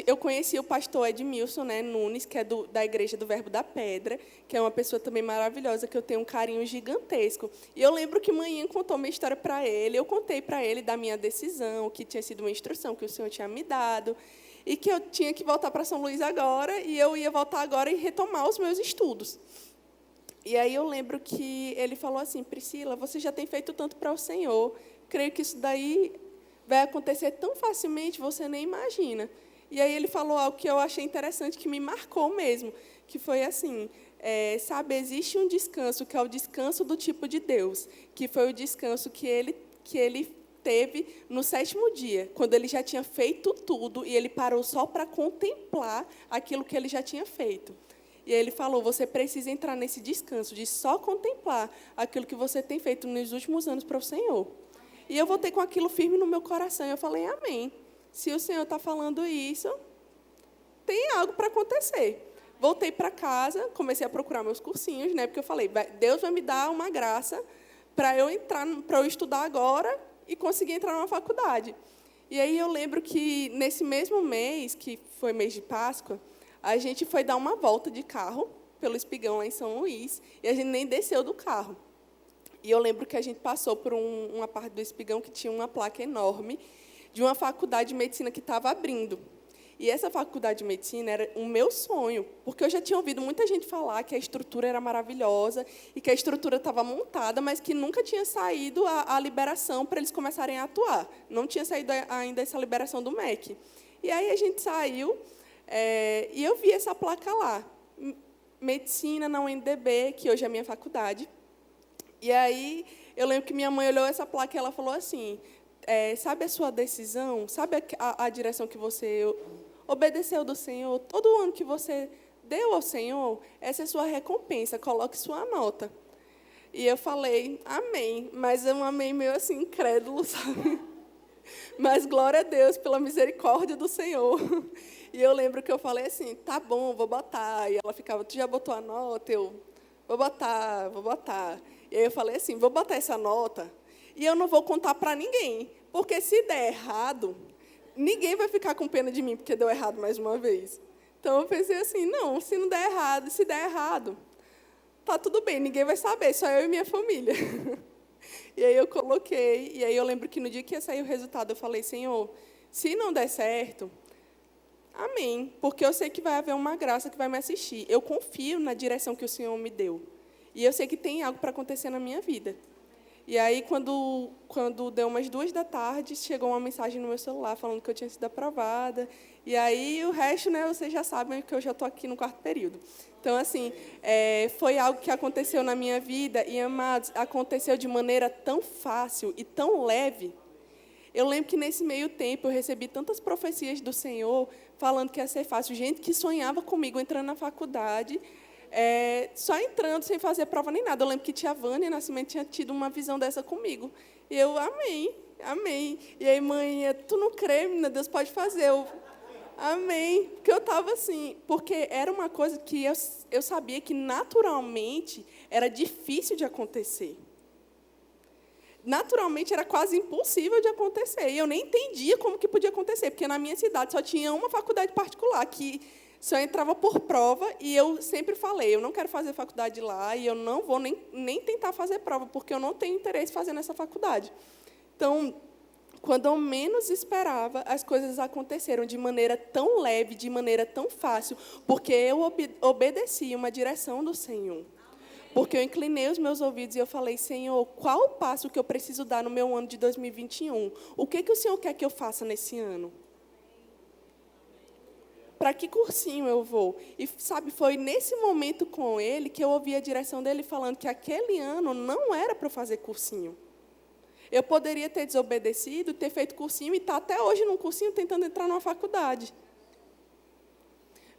Speaker 3: eu conheci o pastor Edmilson, né, Nunes, que é da Igreja do Verbo da Pedra, que é uma pessoa também maravilhosa, que eu tenho um carinho gigantesco. E eu lembro que manhã contou minha história para ele. Eu contei para ele da minha decisão, que tinha sido uma instrução que o Senhor tinha me dado, e que eu tinha que voltar para São Luís agora, e eu ia voltar agora e retomar os meus estudos. E aí eu lembro que ele falou assim: Priscila, você já tem feito tanto para o Senhor, creio que isso daí vai acontecer tão facilmente, você nem imagina. E aí ele falou algo que eu achei interessante, que me marcou mesmo, que foi assim: sabe, existe um descanso, que é o descanso do tipo de Deus, que foi o descanso que ele teve no 7º dia, quando ele já tinha feito tudo, e ele parou só para contemplar aquilo que ele já tinha feito. E ele falou: você precisa entrar nesse descanso, de só contemplar aquilo que você tem feito nos últimos anos para o Senhor. E eu voltei com aquilo firme no meu coração, e eu falei: amém. Se o Senhor está falando isso, tem algo para acontecer. Voltei para casa, comecei a procurar meus cursinhos, né? Porque eu falei: Deus vai me dar uma graça para eu estudar agora e conseguir entrar numa faculdade. E aí eu lembro que, nesse mesmo mês, que foi mês de Páscoa, a gente foi dar uma volta de carro pelo Espigão, lá em São Luís, e a gente nem desceu do carro. E eu lembro que a gente passou por uma parte do Espigão que tinha uma placa enorme de uma faculdade de medicina que estava abrindo. E essa faculdade de medicina era o meu sonho, porque eu já tinha ouvido muita gente falar que a estrutura era maravilhosa e que a estrutura estava montada, mas que nunca tinha saído a liberação para eles começarem a atuar. Não tinha saído ainda essa liberação do MEC. E aí a gente saiu, e eu vi essa placa lá, Medicina na UNDB, que hoje é a minha faculdade. E aí eu lembro que minha mãe olhou essa placa e ela falou assim: sabe a sua decisão? Sabe a direção que você obedeceu do Senhor? Todo ano que você deu ao Senhor, essa é a sua recompensa, coloque sua nota. E eu falei: amém. Mas é um amém meio assim, incrédulo, sabe? Mas glória a Deus pela misericórdia do Senhor. E eu lembro que eu falei assim: tá bom, vou botar. E ela ficava: tu já botou a nota? Eu: vou botar. E aí eu falei assim: vou botar essa nota e eu não vou contar para ninguém, porque se der errado, ninguém vai ficar com pena de mim porque deu errado mais uma vez. Então eu pensei assim: não, se não der errado, se der errado, tá tudo bem, ninguém vai saber, só eu e minha família. E aí eu coloquei, e aí eu lembro que no dia que ia sair o resultado, eu falei: Senhor, se não der certo, amém, porque eu sei que vai haver uma graça que vai me assistir. Eu confio na direção que o Senhor me deu. E eu sei que tem algo para acontecer na minha vida. E aí, quando deu umas 2h, chegou uma mensagem no meu celular falando que eu tinha sido aprovada. E aí, o resto, né, vocês já sabem que eu já estou aqui no 4º período. Então, assim, foi algo que aconteceu na minha vida. E, amados, aconteceu de maneira tão fácil e tão leve. Eu lembro que, nesse meio tempo, eu recebi tantas profecias do Senhor falando que ia ser fácil. Gente que sonhava comigo entrando na faculdade, só entrando, sem fazer prova nem nada. Eu lembro que tia Vânia Nascimento tinha tido uma visão dessa comigo. E eu: amém, amém. E aí: mãe, tu não crê, menina, Deus pode fazer. Eu: amém. Porque eu estava assim, porque era uma coisa que eu sabia que naturalmente era difícil de acontecer. naturalmente era quase impossível de acontecer. E eu nem entendia como que podia acontecer, porque na minha cidade só tinha uma faculdade particular, que só entrava por prova, e eu sempre falei, eu não quero fazer faculdade lá, e eu não vou nem tentar fazer prova, porque eu não tenho interesse em fazer nessa faculdade. Então, quando eu menos esperava, as coisas aconteceram de maneira tão leve, de maneira tão fácil, porque eu obedeci uma direção do Senhor. Porque eu inclinei os meus ouvidos e eu falei, Senhor, qual o passo que eu preciso dar no meu ano de 2021? O que o Senhor quer que eu faça nesse ano? Para que cursinho eu vou? E, sabe, foi nesse momento com ele que eu ouvi a direção dele falando que aquele ano não era para eu fazer cursinho. Eu poderia ter desobedecido, ter feito cursinho e estar até hoje num cursinho tentando entrar numa faculdade.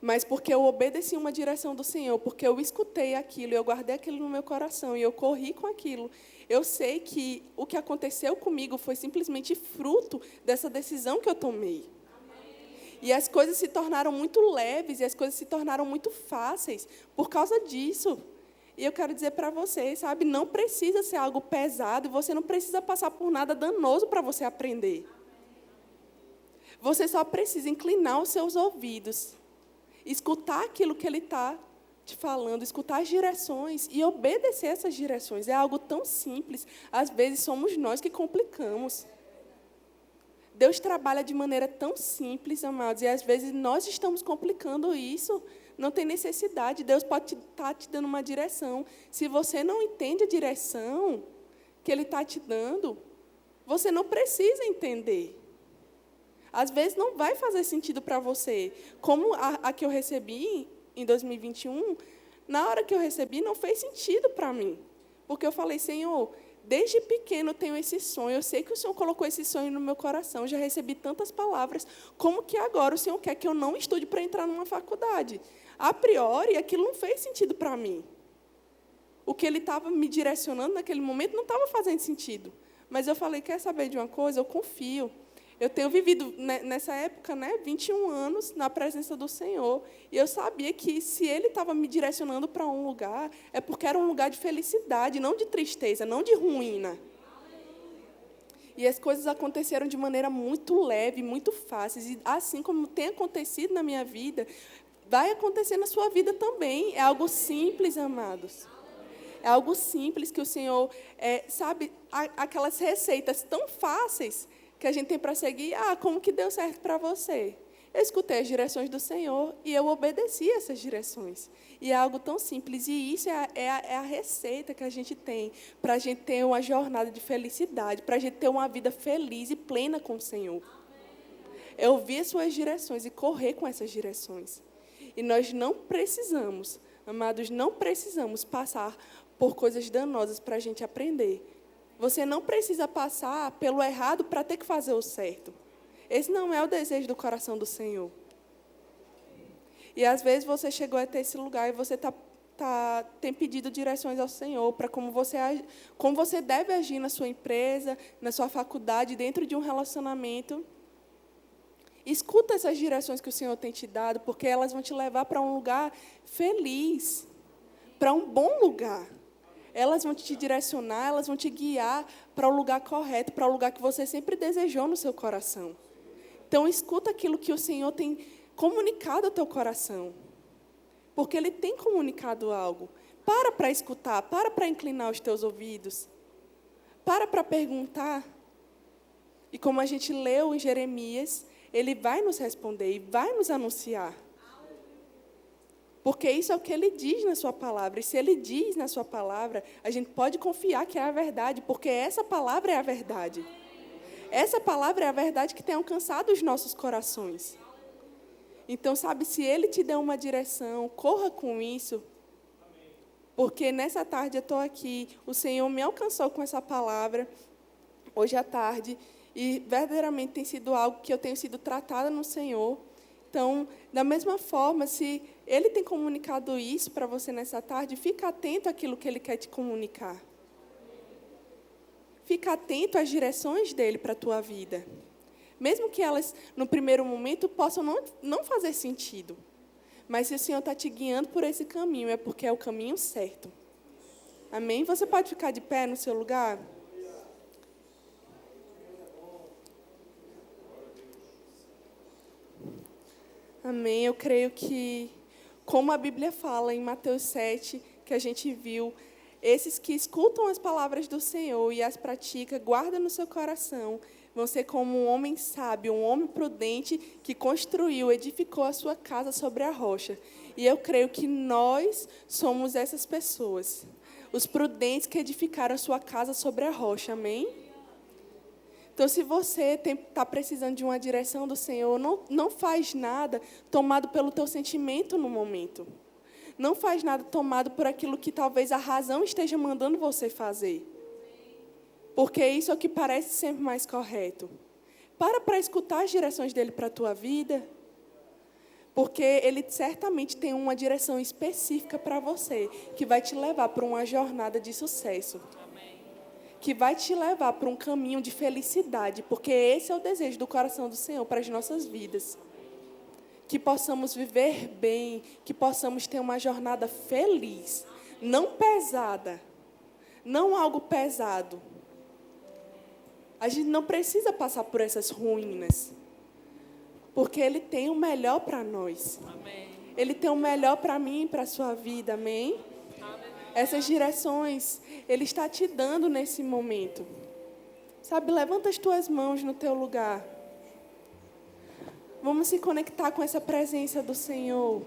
Speaker 3: Mas porque eu obedeci uma direção do Senhor, porque eu escutei aquilo, eu guardei aquilo no meu coração e eu corri com aquilo. Eu sei que o que aconteceu comigo foi simplesmente fruto dessa decisão que eu tomei. E as coisas se tornaram muito leves e as coisas se tornaram muito fáceis por causa disso. E eu quero dizer para vocês, sabe, não precisa ser algo pesado, você não precisa passar por nada danoso para você aprender. Você só precisa inclinar os seus ouvidos, escutar aquilo que ele está te falando, escutar as direções e obedecer essas direções. É algo tão simples, às vezes somos nós que complicamos. Deus trabalha de maneira tão simples, amados, e às vezes nós estamos complicando isso. Não tem necessidade, Deus pode estar te dando uma direção. Se você não entende a direção que Ele está te dando, você não precisa entender. Às vezes não vai fazer sentido para você. Como a que eu recebi em 2021, na hora que eu recebi, não fez sentido para mim. Porque eu falei, Senhor, desde pequeno eu tenho esse sonho, eu sei que o Senhor colocou esse sonho no meu coração, já recebi tantas palavras, como que agora o Senhor quer que eu não estude para entrar numa faculdade? A priori, aquilo não fez sentido para mim. O que Ele estava me direcionando naquele momento não estava fazendo sentido. Mas eu falei, quer saber de uma coisa? Eu confio. Eu tenho vivido, nessa época, 21 anos na presença do Senhor. E eu sabia que, se Ele estava me direcionando para um lugar, é porque era um lugar de felicidade, não de tristeza, não de ruína. E as coisas aconteceram de maneira muito leve, muito fácil. E assim como tem acontecido na minha vida, vai acontecer na sua vida também. É algo simples, amados. É algo simples que o Senhor, sabe, aquelas receitas tão fáceis que a gente tem para seguir. Como que deu certo para você? Eu escutei as direções do Senhor e eu obedeci essas direções. E é algo tão simples. E isso é a receita que a gente tem para a gente ter uma jornada de felicidade, para a gente ter uma vida feliz e plena com o Senhor. É ouvir as suas direções e correr com essas direções. E nós não precisamos, amados, não precisamos passar por coisas danosas para a gente aprender. Você não precisa passar pelo errado para ter que fazer o certo. Esse não é o desejo do coração do Senhor. E, às vezes, você chegou até esse lugar e você tem pedido direções ao Senhor para como você deve agir na sua empresa, na sua faculdade, dentro de um relacionamento. Escuta essas direções que o Senhor tem te dado, porque elas vão te levar para um lugar feliz, para um bom lugar. Elas vão te direcionar, elas vão te guiar para o lugar correto, para o lugar que você sempre desejou no seu coração. Então, escuta aquilo que o Senhor tem comunicado ao teu coração. Porque Ele tem comunicado algo. Para escutar, para inclinar os teus ouvidos. Para perguntar. E como a gente leu em Jeremias, Ele vai nos responder e vai nos anunciar. Porque isso é o que Ele diz na sua palavra. E se Ele diz na sua palavra, a gente pode confiar que é a verdade, porque essa palavra é a verdade. Essa palavra é a verdade que tem alcançado os nossos corações. Então, sabe, se Ele te der uma direção, corra com isso. Porque nessa tarde eu estou aqui, o Senhor me alcançou com essa palavra, hoje à tarde, e verdadeiramente tem sido algo que eu tenho sido tratada no Senhor. Então, da mesma forma, se Ele tem comunicado isso para você nessa tarde, fica atento àquilo que Ele quer te comunicar. Fica atento às direções dEle para a tua vida. Mesmo que elas, no primeiro momento, possam não fazer sentido. Mas se o Senhor está te guiando por esse caminho, é porque é o caminho certo. Amém? Você pode ficar de pé no seu lugar? Amém. Eu creio que, como a Bíblia fala em Mateus 7, que a gente viu, esses que escutam as palavras do Senhor e as praticam, guardam no seu coração, vão ser como um homem sábio, um homem prudente que construiu, edificou a sua casa sobre a rocha. E eu creio que nós somos essas pessoas, os prudentes que edificaram a sua casa sobre a rocha. Amém? Então, se você está precisando de uma direção do Senhor, não faz nada tomado pelo teu sentimento no momento. Não faz nada tomado por aquilo que talvez a razão esteja mandando você fazer. Porque isso é o que parece sempre mais correto. Para escutar as direções dele para a tua vida. Porque ele certamente tem uma direção específica para você, que vai te levar para uma jornada de sucesso. Que vai te levar para um caminho de felicidade, porque esse é o desejo do coração do Senhor para as nossas vidas. Que possamos viver bem, que possamos ter uma jornada feliz, não pesada, não algo pesado. A gente não precisa passar por essas ruínas, porque Ele tem o melhor para nós. Amém. Ele tem o melhor para mim e para a sua vida, amém? Essas direções Ele está te dando nesse momento. Sabe, levanta as tuas mãos no teu lugar. Vamos se conectar com essa presença do Senhor.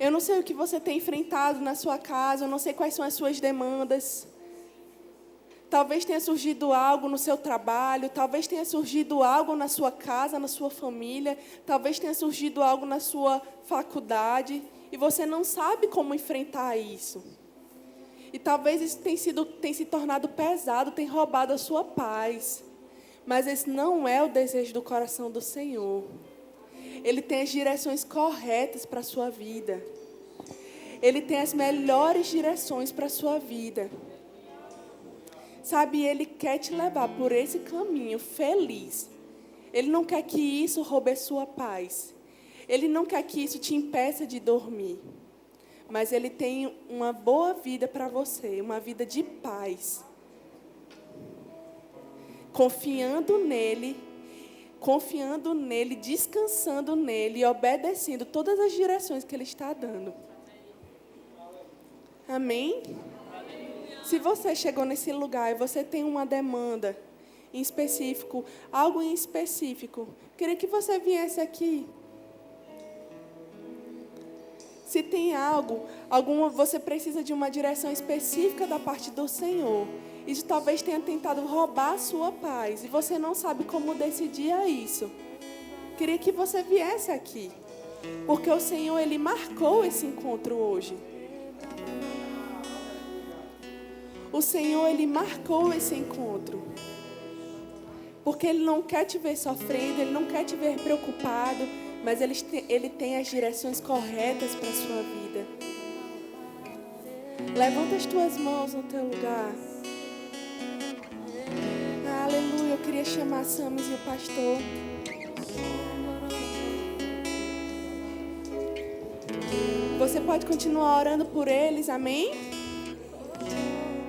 Speaker 3: Eu não sei o que você tem enfrentado na sua casa, eu não sei quais são as suas demandas. Talvez tenha surgido algo no seu trabalho, talvez tenha surgido algo na sua casa, na sua família, talvez tenha surgido algo na sua faculdade. E você não sabe como enfrentar isso. E talvez isso tenha se tornado pesado, tenha roubado a sua paz. Mas esse não é o desejo do coração do Senhor. Ele tem as direções corretas para a sua vida. Ele tem as melhores direções para a sua vida. Sabe, Ele quer te levar por esse caminho feliz. Ele não quer que isso roube a sua paz. Ele não quer que isso te impeça de dormir. Mas Ele tem uma boa vida para você, uma vida de paz. Confiando nele, descansando nele e obedecendo todas as direções que Ele está dando. Amém? Se você chegou nesse lugar e você tem uma demanda em específico, algo em específico, queria que você viesse aqui. Se tem você precisa de uma direção específica da parte do Senhor. Isso talvez tenha tentado roubar a sua paz. E você não sabe como decidir isso. Queria que você viesse aqui. Porque o Senhor, Ele marcou esse encontro hoje. O Senhor, Ele marcou esse encontro. Porque Ele não quer te ver sofrendo, Ele não quer te ver preocupado. Mas Ele tem as direções corretas para a sua vida. Levanta as tuas mãos no teu lugar. Aleluia. Eu queria chamar a Samis e o pastor. Você pode continuar orando por eles, amém?